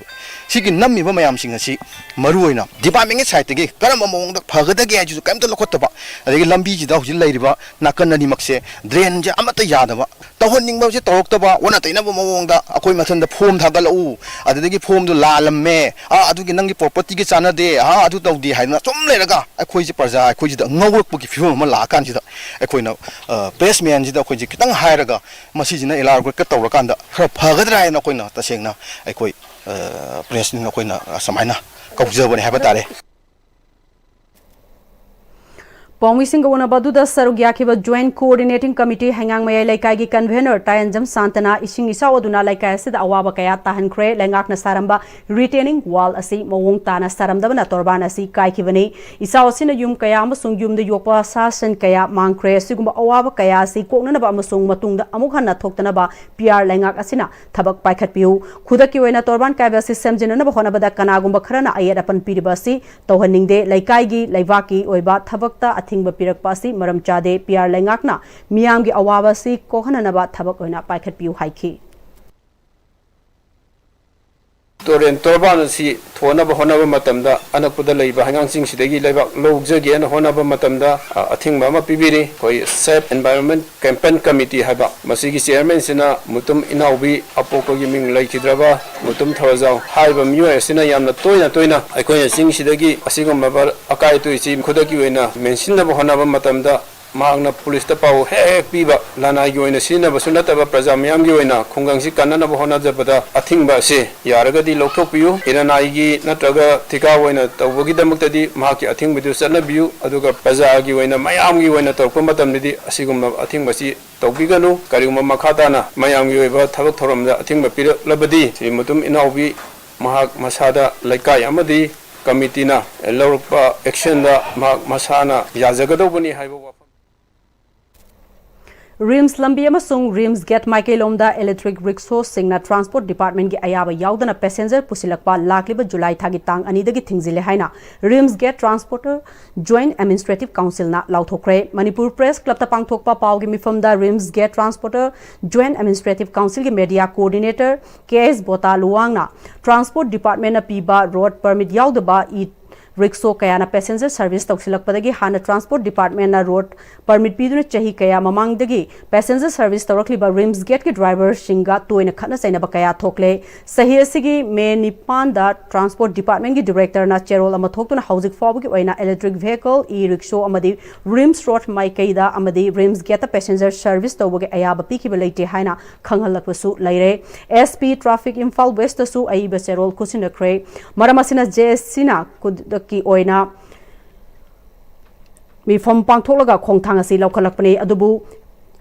sigi nammi ba mayam sing asi maruina department side ge karam maong da phagada ge ju kam to lokotba adegi lambi ji da hujil lairiba nakan ani makse drain je amata yadaba tahonning ba je toroktaba ona taina ba maong da akoi mathan da form thagal u adegi form du lalamme adugi nangi property ge chana de adu tawdi haina chom leraga akoi ji parja akoi ji da ngawruk bu ki phim ma la kan ji da akoi na basement ji da akoi ji kitang hairaga masi ji na elar ko ka tawra kan da khara phagadra na akoi na tasengna akoi president akoi na samaina kaujabane haba tare Pawmi Singh wana baduda sarugya khiba joint coordinating committee hangang mayai laikai gi convener Tayanjam Santana ising isa oduna laikai sid awaba kaya tahan kre lengak na saramba retaining wall asi mawong tana saramdabana torban asi kai khibani isa osina yum kaya amasung yum de yokpa sasan kaya mangkre sigumba awaba kaya asi kokna ba amasung matungda amuk hanna thoktana ba PR lengak asina thabak paikhat piu khudaki oina torban kaiba system jinana ba hona bada kanagumba kharana ayat apan piribasi tohaningde laikai gi laibaki oiba thabakta thingba pirak pasi maram chade PR lengakna miyam gi awaba si kohana ba thabak oina paikhat piu haiki Toren torban si thona ba hona ba matamda anapuda leiba hangang sing sidagi leiba logjagi an hona ba matamda athing ba ma pibiri koi safe environment campaign committee haba masigi chairman sina mutum inaubi apoko gi ming laikhidraba mutum thawajau haiba miyo sina yamna toina aikoi sing sidagi asigam ba akai tu isi khudaki oina mention ba hona ba matamda magna police ta pau he piba lana gi oina sina ba sunata ba praja myam gi oina khungang si kanana ba hona jabada athing ba se yaraga di lokthok piu iranai gi natraga thika oina tawgi damakta di mahaki athing bidu sana biu aduga praja gi oina mayam gi oina tawpa matam di asigum athing ba si tawbi ganu kariuma makhata na mayam gi oiba thabak thoram da athing ba pir labadi si mutum inaubi mahak masada laikai amadi committee na lorpa action da masana yajagadobani haiba Rims lambi amasung Rims get Maikelomda electric rickshaw singna transport department gi ayaba yaudana passenger pusilakpa lakliba July thagi tang anidagi thingzile haina Rims get transporter joint administrative council na lauthokre Manipur press club ta pangthokpa pawgi mifamda Rims get transporter joint administrative council gi media coordinator KS Bota Luwangna transport department na piba road permit yaudaba rickshaw kaya na passenger service tawsilakpadagi hana transport department na road permit piduna chahi kaya mamangdagi passenger service tawrakliba Rims gate ki driver shinga toina khana saina ba kaya thokle sahi asigi me nipan da transport department ki director na cherol ama thoktuna housing fawgi oina electric vehicle e-rickshaw amadi Rims road maikaida amadi Rims gate passenger service tawgi ayaba pikiba leite haina khanghalakwasu laire SP traffic Imphal west su aiba cherol kusinakre maramasina JSC na ki oina mi from pangtholaga khongthang asi lokhalakpani adubu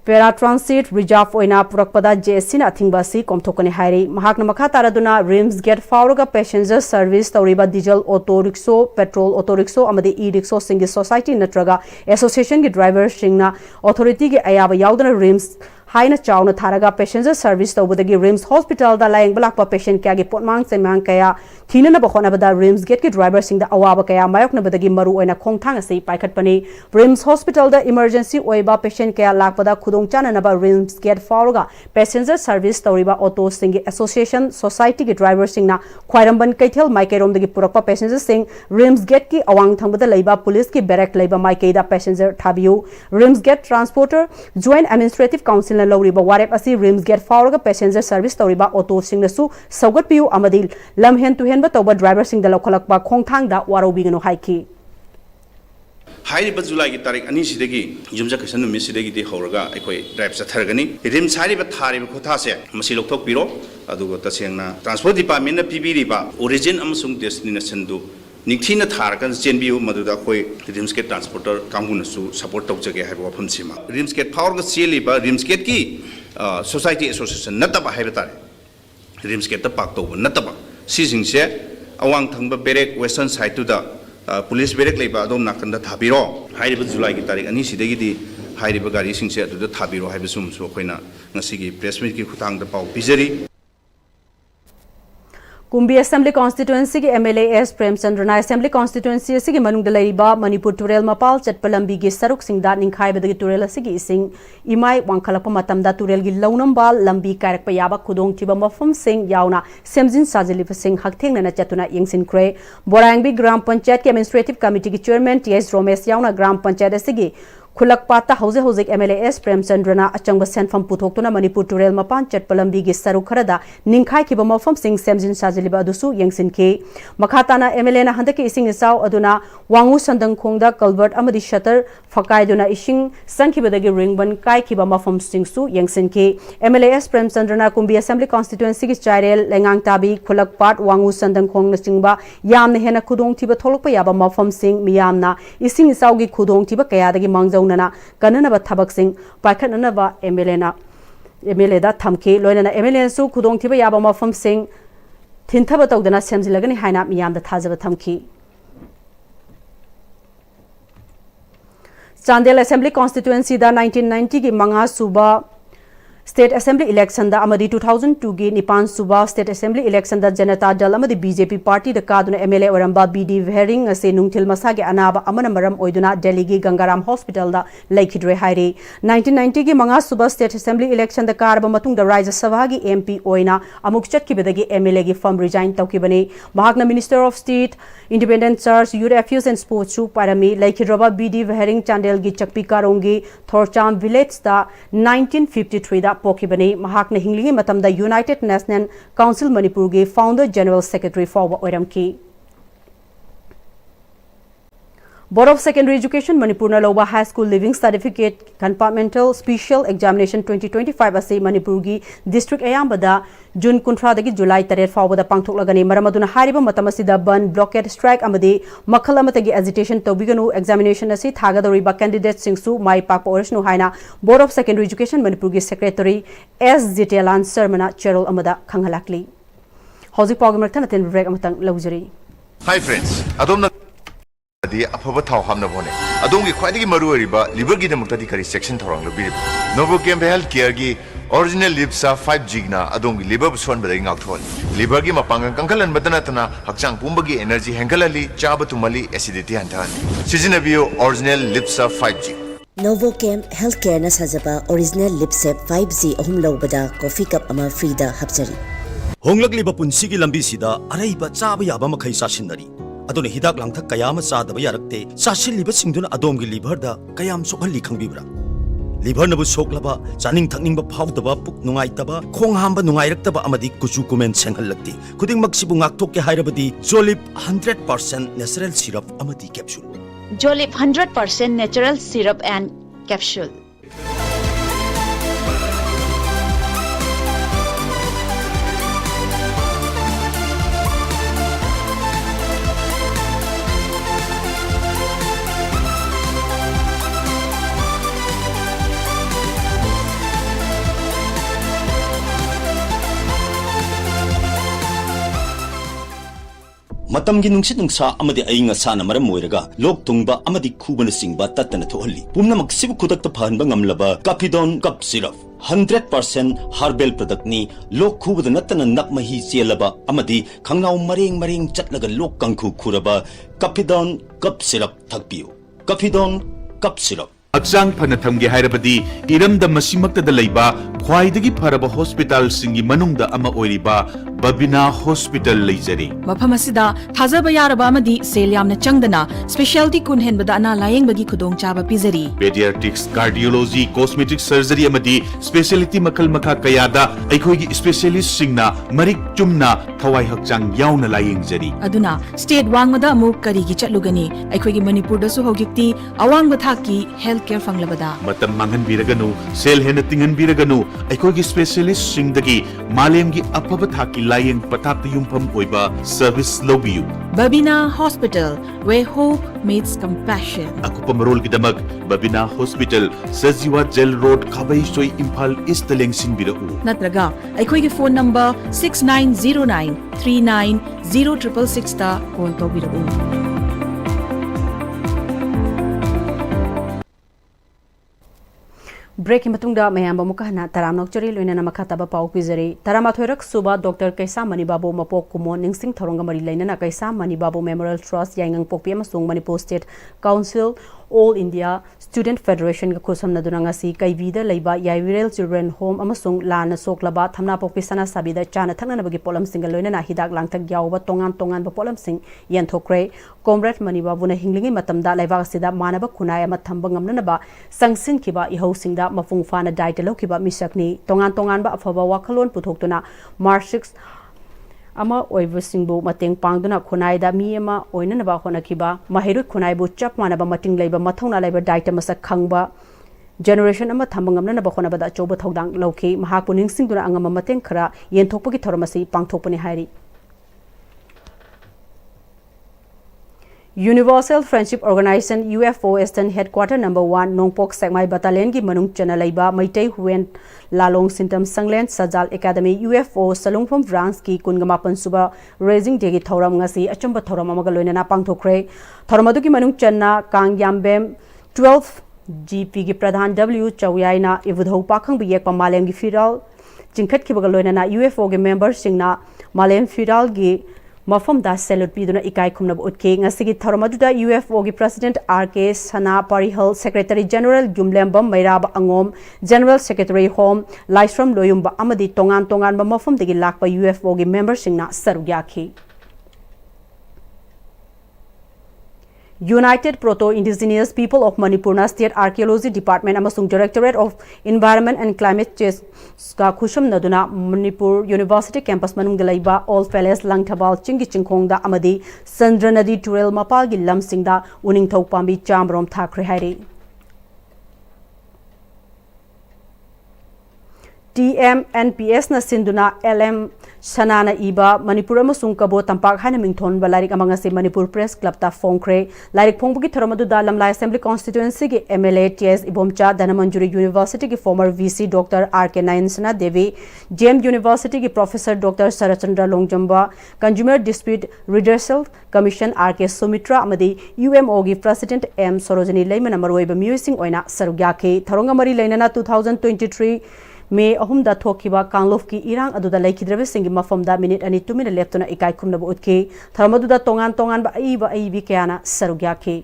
Para transit reserve oina purakpada JSC na thingba si komthokani hairi mahakna makha taraduna Rims gate fauraga passenger service tawriba diesel auto rickshaw petrol auto rickshaw amadi e-rickshaw singi society natraga association gi driver singna authority gi ayaba yaudana Rims haina chawna tharaga passenger service tawbudagi Rims hospital da layang balakpa patient kya gi potmang semang kaya thina ba khona bada Rims gate ki driver sing da awaba kaya mayokna badagi maru oina khongthang ase paikhat pani Rims hospital da emergency oiba patient kaya lakpada khudong chana na ba Rims gate fauraga passenger service tawriba auto singi association society gi driver sing na khwairamban kaithel maikerom dagi purakpa passenger sing Rims gate ki awang thambada leiba police ki barrack leiba maikeida passenger thabiu Rims gate transporter joint administrative council Loriba warep asi Rims gate fauraga passenger service tawriba auto sing na su saugat piu amadi lam hen to hen ba tawba driver sing da lokhalakpa khongthang da warobi gano haiki हाइरिबा जुलाई की तारीख अनि सिदगी जुमजा कसन नुमि सिदगी दे होरगा अखोय drive चथरगनी rim सारिबा थारिबा खोथासे मसि लोकथोक पिरो अदुगो तसेंगना transport department ना पिबिरिबा origin अमसुंग destination दु निखिना थारकन चेनबिउ मदुदा अखोय RIMS के transporter कांगुनसु support तौजगे हाइबा वफम सिमा RIMS के फावरगा चेलिबा RIMS के की सोसाइटी एसोसिएशन नतबा हाइबा तारे रिम्स के त पाक तौबा नतबा सिजिंगसे अवांग थंगबा बेरेक वेस्टर्न साइड टुदा पुलिस बेरेक लेबा अदोम नाकंदा थाबिरो हाइरिबा जुलाई की तारीख अनि सिदगिदी हाइरिबा गाड़ी सिंसे अदुदा थाबिरो हाइबसुमसु अखोइना ngasiगी प्रेस मीट की खुतांगदा पाउ पिजरी कुंभी असेंबली कॉन्स्टिट्यूएंसी के एमएलए एस प्रेमचंद्र ना असेंबली कॉन्स्टिट्यूएंसी की मनुंग लैरिबा मणिपुर तुरेल मपाल चटप लंबी की सरुक सिंगदा निंखाइबदगी तुरेल असिगी इसिंग इमाई वांखलप मतमदा तुरेल की लौनंबाल लंबी कायरक याबा खुदोंथिबा मफम सिंग यावना सेमजिन साजिलिब सिंग हकथेंगना चतुना यंगसिनख्रे बोरांगबी ग्राम पंचायत के एडमिनिस्ट्रेटिव कमिटी की चेयरमैन टीएस रोमेश यावना ग्राम पंचायत असिगी खुलकपाता हौजे हौजिक एमएलए एस प्रेमचंद्रना अचंग सेनफम पुथोक्तुना मणिपुर तुरेल मपान चटपलंबी की सरुक खरदा निंखाइखिबा मफम सिंग सेमजिन साजिलिबा अदुसु यंगसिनखे मखाताना एमएलए ना हंदके इसिंग इसाव अदुना वांगु संदंगखोंगदा कल्वर्ट अमदि शटर फकाइदुना इसिंग संखिबदगी रिंगबन काइखिबा मफम सिंगसु यंगसिनखे एमएलए एस प्रेमचंद्रना कुंभी असेंबली कॉन्स्टिट्यूएंसी की चाइरेल लेंगांगताबी खुलकपाट वांगु संदंगखोंगना चिंगबा यामना हेना खुदोंथिबा थोलकपा याबा मफम सिंग मियामना इसिंग इसावगी खुदोंथिबा कयादगी मांगजौ कननबा थबकसिंग पाखननबा एमएलए दा थमखे लोइनना एमएलए सु खुदोंथिबा याबा मफम सिंग थिनथबा तौदना सेमजिलगनी हाइना मियामदा थाजबा थमखी चांदेल असेंबली कॉन्स्टिट्यूएंसी दा 1990 की मंगा सुबा स्टेट असेंबली इलेक्शन दा अमदी 2002 की निपान सुबा स्टेट असेंबली इलेक्शन दा जनता दल अमदी बीजेपी पार्टी दा कादुना एमएलए ओरंबा बीडी वेहरिंग असे नुंगथिल मसागे अनाबा अमन मरम ओइदुना दिल्ली की गंगाराम हॉस्पिटल दा लैखिद्रे हाइरे 1990 की मंगा सुबा स्टेट असेंबली इलेक्शन दा कारबा मतुंग दा राज्य सभा की एमपी ओइना अमुक चटकिबदगी एमएलए की फर्म रिजाइन तौकिबने महाकना minister of state independent charge youth affairs and sports सु पारमी लैखिद्रबा बीडी वेहरिंग चांदेल की चकपी कारोंगी थोरचाम विलेज दा 1953 दा पोखिबने महाकना हिंगलिंगी मतमदा यूनाइटेड नेशनल काउंसिल मणिपुर के फाउंडर जनरल सेक्रेटरी फॉरवा ओरमकी board of secondary education Manipur लौबा high school leaving certificate compartmental special examination 2025 असे मणिपुर की डिस्ट्रिक्ट अयाबदा जून 19 जुलाई 3 फाउबदा पांथोक्लगनी मरमदुना हारिबा मतम असिदा बन ब्लॉकेट स्ट्राइक अमदे मखल अमतगी एजिटेशन तौबिगनु एग्जामिनेशन असी थागदौरिबा कैंडिडेट सिंगसु माई पाकपा ओरसनु हाइना board of secondary education Manipur की सेक्रेटरी एस जिटेलान शर्मना चेरोल अमदा खंगलाकली हौजिक पाउगी मरथना तेन ब्रेक अमतंग लौजरी हाय फ्रेंड्स अदोमना अफब थाव हामना बोने अदोंगी ख्वाइदगी मरुअरिबा लिवर की दमक्तदी करी सेक्शन थोरंग लबिरि नोवो केम हेल्थ केयर की ओरिजिनल लिप्सा 5G ना अदोंगी लिवर सोन बदई ngakthoल लिवर की मपांग कंकलन बदनतना हक्चांग पुंबगी एनर्जी हेंगलली चाब तुमली एसिडिटी हंथान सिजनबियो original Lipsa 5G Novo Chem health care ना सजबा ओरिजिनल लिप्सा 5G अहुम लौबदा कॉफी कप अमा फ्रीदा हबजरी होंगलकलिबा पुंसिगी लंबी सिदा अरैबा चाब याबा मखै सासिनदरी अदुने हिदाक लांथक कयाम चादब यारक्ते चासिलिबा सिंगदुना अदोमगी लिभरदा कयाम सोखली खंगबिब्रा लिभर नबु सोखलबा चानिंग थकनिंग फाउदबा पुक नुंगाइतबा खोंग हांबा नुंगाइरक्तबा अमदी कुचु कुमेन सेंहलक्ति खुदिंग मक्सिबु ngakthokke हाइरबदी जोलिप 100% नेचुरल सिरप अमदी कैप्सूल जोलिप 100% नेचुरल सिरप एंड कैप्सूल मतमगी नुंसित नुंसा अमदि अइंग असाना मरम ओइरगा लोक तुंगबा अमदि खुबन सिंगबा तत्तना थोहल्ली पुमनमक सिबु खुदकत फहनबा ngamlaba Kafidon cup syrup 100% herbal product नि लोक खुबद नत्तना नकमही चेलबा अमदि खंगनाव मरेंग मरेंग चटलगा लोक कंखु खुरबा काफिडोन कप सिरप थकपियो काफिडोन कप सिरप हक्चांग फन थमगे हाइरबदी इरमदा मसिमक्तदा लैबा ख्वाइदगी फरबा हॉस्पिटल सिंगी मनुंगदा अमा ओइरिबा बबिना हॉस्पिटल लैजरी मफम असिदा थाजबा यारबा अमदी सेल यामना चंगदना स्पेशलिटी कुन हेनबदा अना लायेंगबगी खुदोंग चाबा पिजरी पेडियाट्रिक्स कार्डियोलॉजी कॉस्मेटिक सर्जरी अमदी स्पेशलिटी मखल मखा कयादा अखोइगी स्पेशलिस्ट सिंगना मरिक चुमना थवाई हक्चांग याउना लायेंगजरी अदुना स्टेट वांगमदा अमु करिगी चटलुगनी अखोइगी मणिपुर दसु होगिक्ति अवांग थाकी हेल्थ केयर फंगलबदा मतम मांगन बिरगनु सेल हेन तिंगन बिरगनु अखोइगी स्पेशलिस्ट सिंगदगी मालेमगी अफब थाकी लायेंग पताप युमफम ओइबा सर्विस लोबियु बबिना हॉस्पिटल वे होप मीट्स कंपैशन अकुपम रोल की दमक बबिना हॉस्पिटल सजीवा जेल रोड खाबई सोई इंफाल ईस्ट लेंगसिन बिरउ नत्रगा अखोइगी फोन नंबर 6909390666 ता call तौबिरउ Break matungda mayam bamuka na taram nokchori loina na makataba pau pizari tarama thoirak suba Dr. Kaisa Manibabu mapok kumo ningsing thoronga mari laina na Kaisa Manibabu Memorial Trust yangang pokpi amasung Manipur State Council All India Student Federation ga khusam na dunanga si kaivida leiba Yaivirel Children Home amasung lana soklaba thamna pokpi sana sabida chana thangna bagi polam singal loina na hidak langtak yawba tongan ba polam sing yan thokre Comrade Manibabu na hinglingi matamda laiba sida manaba khunai ama thamba ngamna ba sangsin kiba ihau singda mafung fana daitalo kiba misakni tongan ba afaba wakalon puthokuna March 6 ama oiva singbu mateng pangduna khunai da mi ama oina ba khona kiba mahiru khunai bu chap mana ba mating leiba mathongna leiba daita masak khangba generation ama thambangam na ba khona ba da choba thodang lauki mahakuning singduna angama mateng khara yenthokpagi thoramasi pangthokpani hairi Universal Friendship Organization UFO Eastern Headquarter No. 1 Nongpok Sekmai Battalion ki manung chana laiba Maitai Huen Lalong Sintam Sanglen Sajal Academy UFO Salungphom branch ki kungamapan suba raising day ki thoram ngasi achamba thoram amaga loinana pangthokre thoramadu ki manung channa kang yambem 12 GP ki pradhan W Chawyaina ivudhau pakhang bi yekpa malem ki firal chingkhat ki baga loinana UFO ki members singna malem firal gi Mafam da salute piduna ikai khumna utke ngasigi thoramaduda UFO gi President RK Sana Parihal Secretary General Jumlembam Mairab Angom General Secretary Home Laisram Loyumba amadi tongan ba mafam degi lakpa UFO gi member singna sarugya United Proto-Indigenous People of Manipur State Archaeology Department amasung Directorate of Environment and Climate Change ka khusham naduna Manipur University campus manung laiba All Palace Langthabal chingi chingkhongda amadi Sandra Nadi Turel Mapal gi lamsingda uning thok pambi chamrom thakre hairi TM-NPS na sinduna LM Sanana Iba Manipur amasung kabo tampak hana mingthon balarik amanga se Manipur Press Club ta phongkre larik phongbugi thoramadu da lamlai assembly constituency ki MLA TS Ibomcha Danamanjuri University ki former VC Dr. RK Nayansana Devi JM University ki Professor Dr. Sarachandra Longjamba Consumer Dispute Redressal Commission RK Sumitra amadi UMO gi President M Sarojini Leiman amaroi ba musing oina sarugya ke tharonga mari leinana 2023 May ahumda thokiba Kanglof ki irang aduda laikidrabe singi mafamda minute ani 2 minute leptuna ikai khumna bu utke tharmaduda tongan ba ai bi kyana sarugya ke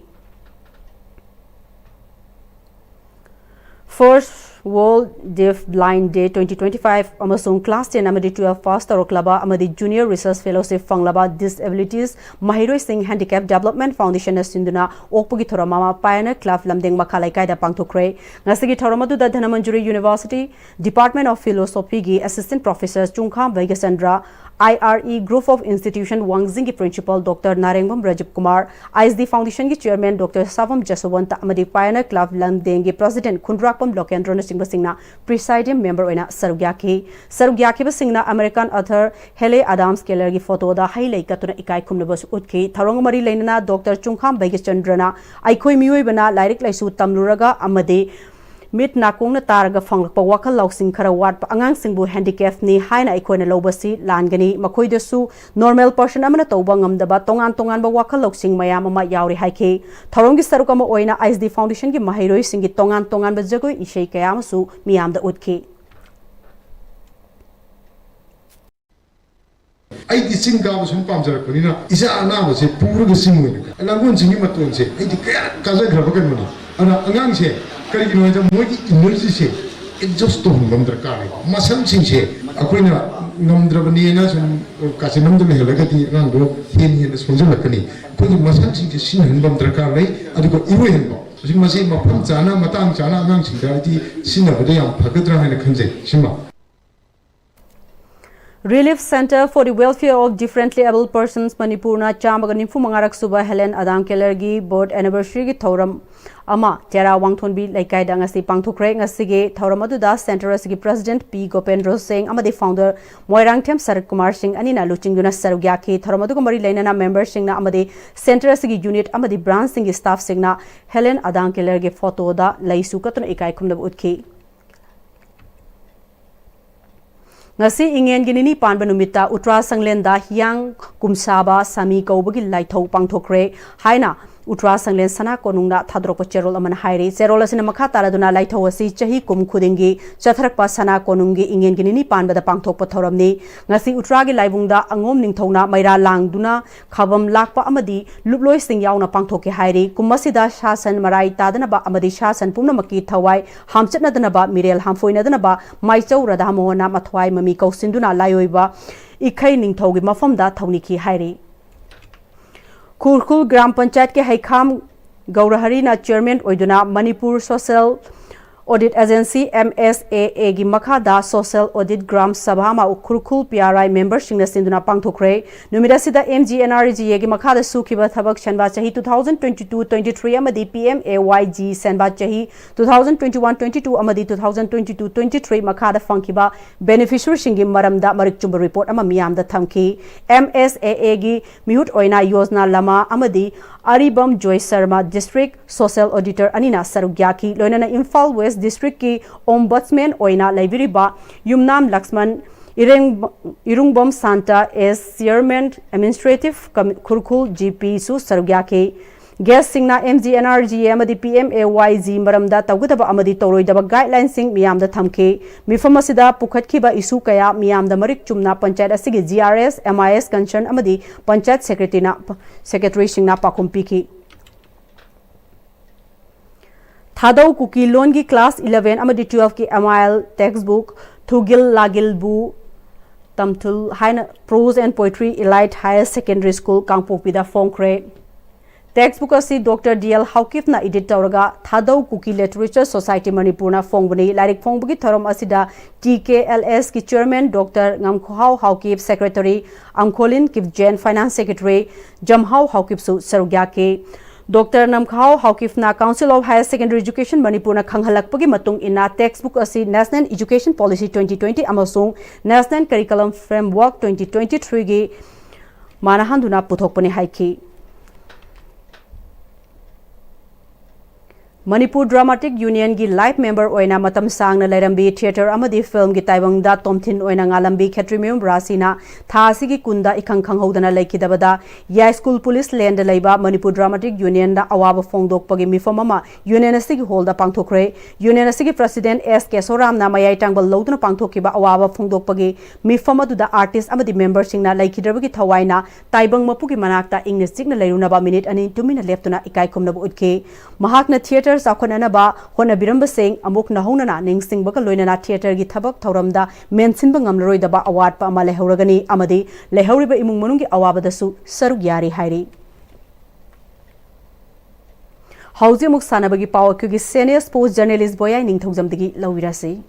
First World Deaf Blind Day 2025 amasung class 10 amadi 12 first taroklaba amadi junior research fellowship fanglaba disabilities mahiroi sing handicap development foundation na sinduna okpugi thoramama pioneer club lamdeng makhalai kaida pangthokre ngasigi thoramadu da Dhanamanjuri University Department of Philosophy gi assistant professor Chungkham Vaigasandra IRE Group of Institution Wangzing ki principal Dr. Narengbam Rajib Kumar ISD Foundation ki chairman Dr. Savam Jaswanta amadi pioneer club lamdeng gi president Khundrakpam Lokendra Singna presiding member oina sarugya ki basingna American author Hele Adams Keller gi photo da highlight katuna ikai khumna bas utke tharong mari leinana Dr. Chungkham Baigasandrana aikhoi mioi bana lairik laisu tamluraga amade mit nakong na taraga fanglakpa wakal lausing khara wat angang singbu handicap ni haina aikoina lobasi langani makoi desu normal person amana toba ngamdaba tongan ba wakal lausing mayam ama yauri haike tharong gi sarukama oina ISD Foundation gi mahiroi singi tongan ba jagoi ishei kayam su miyam da utke ai di singa ba sum pam jara kunina isa ana ba se puru ga singu ni langun singi maton se ai di kaya kaza graba kan mani ana angang se kari gi no ja mogi energy se exhaust to ngam darkar masam sing se akoina ngam drabani na sum ka se nam de helaga di rang do hin sonja lakani ko di masam sing se sin hin bam darkar lai adu ko iru hin bo sing masi mapam chana matang chana angang sing da di sinna ba de yam phagadra haina khanjai sima Relief Center for the Welfare of Differently Able Persons Manipurna Chamaga Nimfu Mangarak Suba Helen Adam Kellergi board anniversary gi thoram ama Tera Wangthonbi Laikai Dangasi Pangthokre ngasige Thoramaduda Center asigi President P Gopendra Singh amadi founder Moirangthem Sarat Kumar Singh anina luchinguna sarugya ki Thoramaduga mari lainana member Singh amadi Center asigi unit amadi branch Singh staff Singh na Helen Adam Kellergi photo da laisu katuna ikai khumna utki ngasi ingen ginini panba numita utra sanglenda hiang kumsaba sami kaubagi laithau pangthokre haina Utra Sanglen Sana Konungna Thadroko Cherol Aman Hairi, Cherola Cinemaka Taraduna Lighthouse, Chahi Kum Kudingi, Chatharakpa Sana Konungi, Ingen Ginini Pan by the Pangtok Pathoramni, Nasi Utragi Laibunda, Angom Ningtona, Maira Langduna, Kabam Lakpa Amadi, Lubloy Sing Yauna Pangtoki Hairi, Kumasida Shasan Marai Tadanaba Amadi Shasan Punamaki Tawai, Hamchet Nadanaba, Mirel Hamfoi Nadanaba, Maicho Radamohona Matwai Mamiko Sinduna Layoiba, Ikai Ningtogi Mafamda Tauniki Hairi. Kurkul Gram Panchayat ke Haikam Gaurahari na Chairman Oiduna Manipur Social Audit Agency MSAA gi Makhada Social Audit Gram Sabha ma Kurkul PRI members singna sinduna pangthokre numida sida MGNRG gi Makhada sukhiba thabak chanba chahi 2022-23 amadi PMAYG sanba chahi 2021-22 amadi 2022-23 Makhada fangkiba beneficiary singi maramda marik chumba report ama miyamda thamki MSAA gi mihut oina yojna lama amadi Aribam Joy Sharma District Social Auditor Anina Sarugyaki loinana Imphal West District ki Ombudsman oina laibiriba Yumnam Laxman Irungbom Santa as Chairman Administrative Kurkul GP Su Sarugyaki Guest Singna MGNRG amadi PMAYG maramda tawgudaba amadi toroidaba guidelines sing miyamda thamke mifamasida pukhatkiba isu kaya miyamda marik chumna panchayat asigi GRS MIS concern amadi panchayat secretary singna pakumpi ki Thadau kuki loan ki class 11 amadi 12 ki MIL textbook Thugil Lagil Bu Tamthul Haina Prose and Poetry Elite Higher Secondary School Kangpokpida Phongkre Textbook asi Dr. DL Haukif na edit tauraga Thadau Kuki Literature Society Manipur na phongbani larik phongbugi thorom asida TKLS ki chairman Dr. Ngamkhau Haukif secretary Angkholin Kip Jain finance secretary Jamhau Haukif su sarugya ke Dr. Namkhau Haukif na Council of Higher Secondary Education Manipur na khanghalakpagi matung ina textbook asi National Education Policy 2020 amasung National Curriculum Framework 2023 gi manahanduna puthokpani haiki Manipur Dramatic Union gi life member oina matam sangna lairambi theater amadi film gi taibangda tomthin oina ngalambi khetrimium rasina thasi gi kunda ikhang khanghodana laikidabada ya school police land laiba Manipur Dramatic Union da awaba phongdok pagi mifamama union asigi holda pangthokre union asigi president S Kesoram na mayai tangbal loduna pangthokiba awaba phongdok pagi mifama du da artist amadi member singna laikidabagi thawaina taibang mapugi manakta english chikna lairunaba minute ani tumina leftuna ikai khumnabu utke mahakna theater Sakonanaba, Hona Biramba Singh, Amuk Nahonana, Ning Singh Bakaloinana Theatre Gitabak Tauramda, Mensin Bangamroi daba award pa ama lehoragani, Amadi, Lehoriba Imung Munungi Awabadasu, Sarugyari Hairi. Hausi Muk Sanabagi Power Kugi Senior Sports Journalist Boya Ning Thogzamdigi Lawirasi.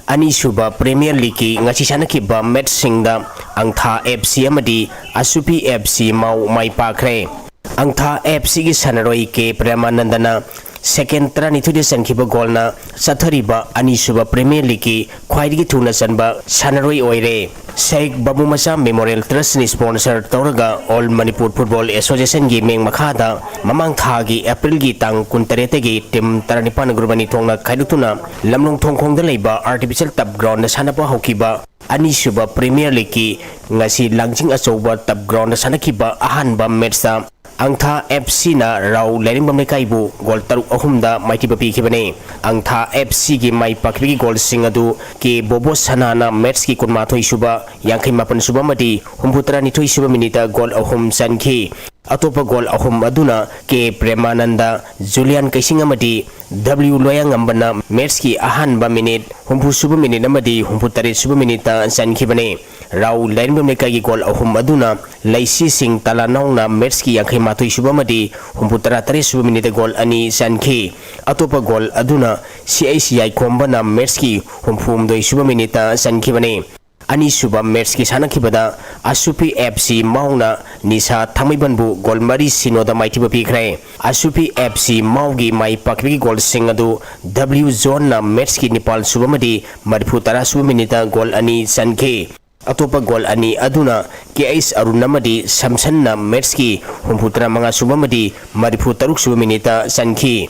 Anisuba Premier League ngasi sana kiba match singda angtha FC amadi asupi FC mau mai pakre angtha FC gi sanaroi ke Premanandana second trani thudi sankiba golna sathariba Anisuba Premier League khwaidigi thuna sanba sanaroi oire Sheikh Babu Masa Memorial Trust ni sponsor tauraga All Manipur Football Association gi meng makhada mamang thagi April gi tang kuntarete gi tim taranipan grubani thongna khaidutuna lamlong thongkhong da leiba artificial tap ground na sanapa hokiba Anisuba Premier League ngasi langjing achoba tap ground na sanakiba ahanba match Angtha FC na raw lening bamne kaibu gol taruk ahumda maiti bapi khibane Angtha FC gi mai pakri gol singadu ke bobo sanana match ki kunma thoi suba yangkhai mapan suba mati humputra ni thoi suba minita gol ahum sanki atopa gol ahum aduna ke Premananda Julian Kaisinga mati W loyang ambana match ki ahan ba minute humpu suba minute amadi humputare suba minita sankhibane raw lening bamne kai gol ahum aduna laisi sing talanawna match ki yangkhai matoi subamadi humputara tare suba minute gol ani sanki atopa gol aduna CICI kombana match ki humpum doi suba minute sanki bane ani suba match ki sanakibada asupi FC mauna nisa thamibanbu gol mari sinoda maiti bapi khre asupi FC maugi mai pakri gol singadu W zone na match ki Nepal subamadi marphutara suba minute gol ani sanki atopa gol ani aduna KS Arunamadi Samsanna Metski humputra mga subamadi marifu taruk suba minita sanki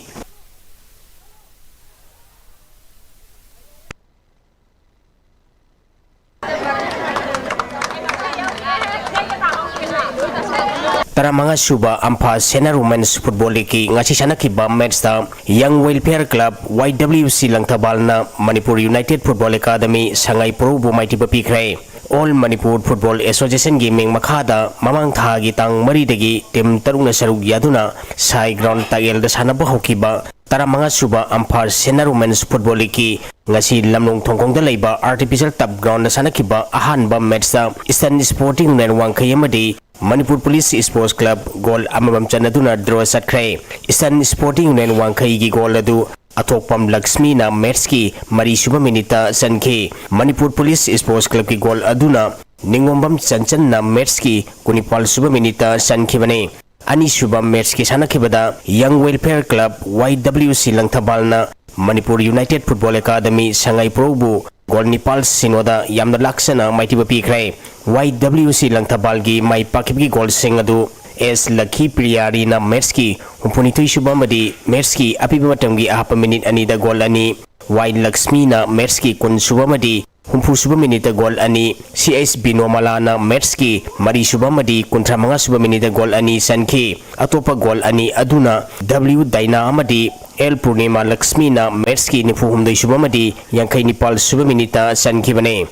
Taramanga Suba Ampa Senior Women's Football League ngasi sanakiba match da Young Welfare Club YWC Langtabalna Manipur United Football Academy Sangai Pro bu maiti bapikrai All Manipur Football Association Gaming Makada Mamang Thagi Tang Maridagi Tim Taruna Sarug Yaduna Sai Ground Tagel da Sanaba Hokiba Taramanga Suba Ampar Senior Women's Football League ngasi lamlong thongkong da leiba artificial tap ground da sanakiba ahanba match da Eastern Sporting Nen Wangkayamadi Manipur Police Sports Club goal amabam chanaduna draw satkrai Eastern Sporting Union Wangkai gi goal adu atokpam Lakshmi na match ki mari suba minita sanke Manipur Police Sports Club ki goal aduna ningombam chanchan na match ki kunipal suba minita sanke bane ani suba match ki sanakibada Young Welfare Club YWC Langthabalna Manipur United Football Academy Sangai Probu Gol Nipal Sinoda Yamna Laksana Mighty Bapikrai YWC Langtabalgi Mai Pakibgi Gol Singadu S Lucky Priyari na Merski Humpunitui Shubamadi Merski Apibatamgi Apa Minute Anida Gol Ani Y Lakshmi na Merski Kun Shubamadi Humpu Subaminita Gol Ani CS Binomala na Merski Mari Subamadi Kuntra Mga Subaminita Gol Ani Sanki Atopa Gol Ani Aduna W Daina Amadi El Purnima Lakshmi na Merski Nifuhumday Subamadi yang kay Nipal Subaminita Sanki Bane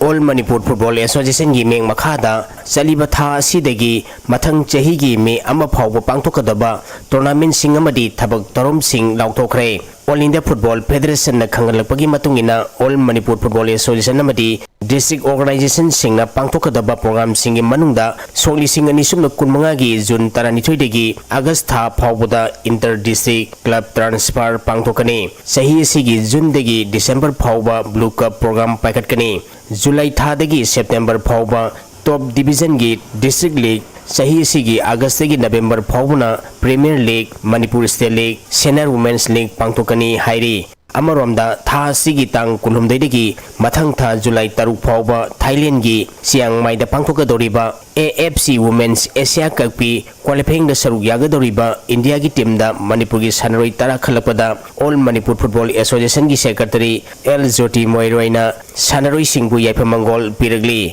All Manipur Football Association gi meng makhada saliba tha sidagi mathang chahi gi me ama phawba pangthokadaba tournament sing amadi thabak tarom sing lauthokre All India Football Federation na khangalapagi matungina All Manipur Football Association amadi district organization sing na pangthokadaba program sing gi manungda songli sing ani sumna kunmanga gi June 12 dagi August tha phawbada inter district club transfer pangthokani sahi sigi June dagi December phawba Blue Cup program paikatkani July thadagi September phawba top division gi district league sahi sigi August gi November phawbuna Premier League Manipur State League Senior Women's League pangthokani hairi amaromda tha sigi tang kunhumdai dagi mathang tha July 3 phawba Thailand gi Chiang Mai da pangthokadoriba AFC Women's Asia Cup qualifying da saruk yagadoriba India gi team da Manipur gi sanroi tara khalakpada All Manipur Football Association gi secretary L Jyoti Moiroina sanaroi singbu yaipa mangol piragli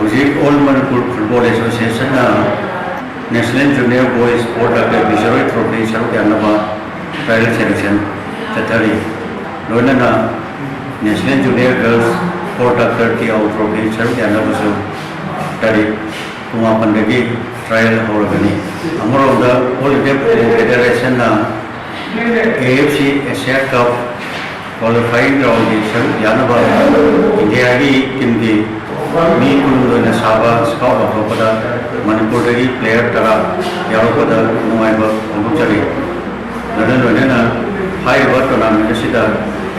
All Manipur Football Association National Junior Boys Sport Viceroy Trophy saruk yanaba trial selection Tatari Loinana National Junior Girls Sport Trophy Trophy saruk yanaba so Tari Kumapandagi trial horagani Amoroda All India Federation AFC Asia Cup qualifying round di saruk yanaba India gi team di mi kundu na saba scout of pada Manipur dagi player tara yaro pada numaiba ombuchari lana high work tournament sida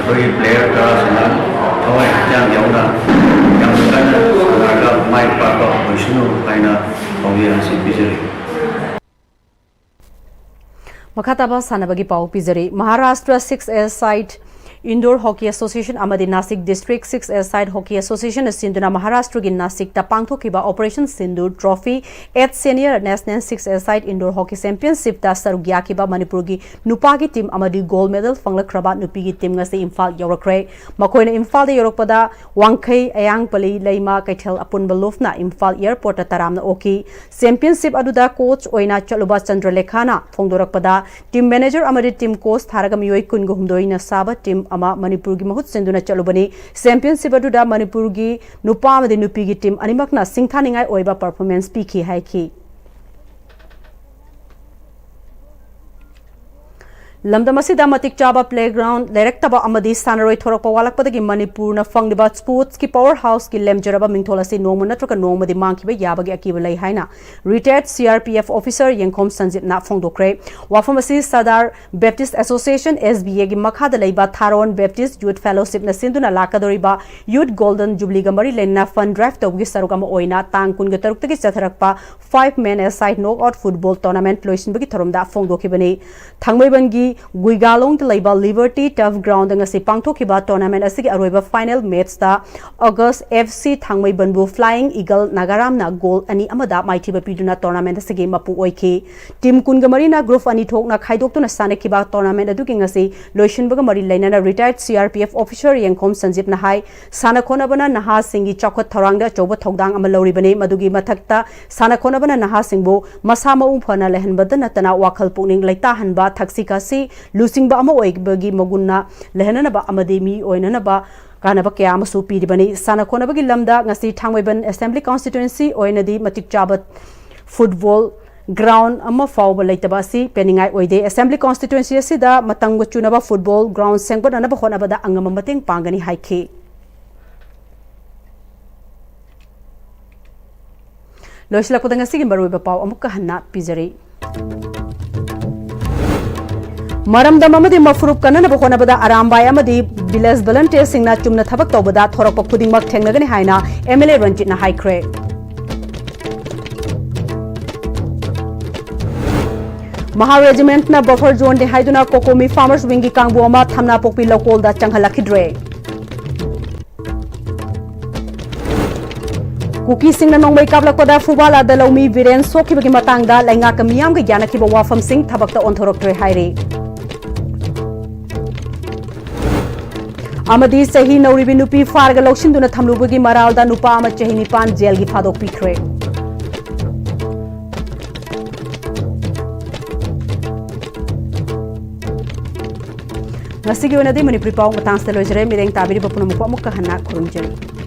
koi player tara sana thawai jang yauna yang kana naga mai pa Vishnu kaina obvious sipijari Makhataba sanabagi pau pizari Maharashtra 6S side Indoor Hockey Association amadi Nasik District 6S side Hockey Association sinduna Maharashtra gi Nasik ta pangthokiba Operation Sindur Trophy 8th Senior National 6S side Indoor Hockey Championship ta sarugya kiba Manipur gi nupa gi team amadi gold medal fanglakraba nupi gi team ngase Imphal yorakre makoina Imphal de yorokpada Wangkai ayang pali leima kaithel apunba lofna Imphal airport ta taramna oki championship aduda coach oina chaluba Chandralekhana phongdorakpada team manager amadi team coach tharaga miyoi kungo humdoina saba team ama Manipur gi mahut senduna chalubani championship aduda Manipur gi nupa amadi nupi gi team animakna singthaningai oiba performance piki haiki Lamdamasida matik chaba playground lerektaba amadi sanaroi thorakpa walakpadagi Manipur na fangdiba sports ki powerhouse ki lemjaraba mingthola se nongma natraka nongmadi mangkiba yabagi akiba lei haina retired CRPF officer Yengkhom Sanjit na phongdokre wafamasi Sadar Baptist Association SBA gi makhada leiba Tharon Baptist Youth Fellowship na sinduna lakadoriba Youth Golden Jubilee gamari lenna fund drive tawgi sarugama oina tang kun ga taruktagi chatharakpa 5 men aside knockout football tournament loisinbagi tharomda phongdokibani thangmaibangi Guigalong the label Liberty Turf Ground ngasi pangthokiba tournament asigi aroiba final match da August FC Thangmai Banbu Flying Eagle Nagaram na goal ani amada maithiba piduna tournament asigi mapu oiki team kungamari na group ani thokna khaidok tuna sanekiba tournament aduki ngasi loishinbaga mari lainana retired CRPF officer Yengkom Sanjip na hai sana khonabana naha singi chokot thorangda choba thogdang amalori bane madugi mathakta sana khonabana naha singbo masama umphana lehenbada natana wakhal pukning laita hanba thaksi kasi lusingba ama oigbagi magunna lehenana amadi mi oinana ba kanaba kya amasu piribani sana khonabagi lamda ngasi thangwaiban assembly constituency oinadi matik chabat football ground ama fawba laitaba si peningai oide assembly constituency asida matangwa chunaba football ground sengbada na ba khonabada angama mateng pangani haikhe loisla kodanga sigi maruiba paw amukka hanna pizari maramdam amadi mafrup kanana ba khonabada arambai amadi village volunteer singna chumna thabak tawbada thorakpa khudingmak thengnagani haina MLA Ranjit na haikre Maha regiment na buffer zone de haiduna kokomi farmers wing gi kangbu ama thamna pokpi lokol da changhalakidre Kuki sing na nongbai kaplakpada fubala dalomi viren sokibagi matangda lainga kamiyam ga yanakiba wafam sing thabakta onthoroktre haire amadi sahi nauribi nupi farga lokshinduna thamlubagi maralda nupa ama chahi nipan jail gi phadok pikre ngasigi onadi Manipuri paw matang se lojre mireng tabiri bapuna mukwa mukka hanna khurumjari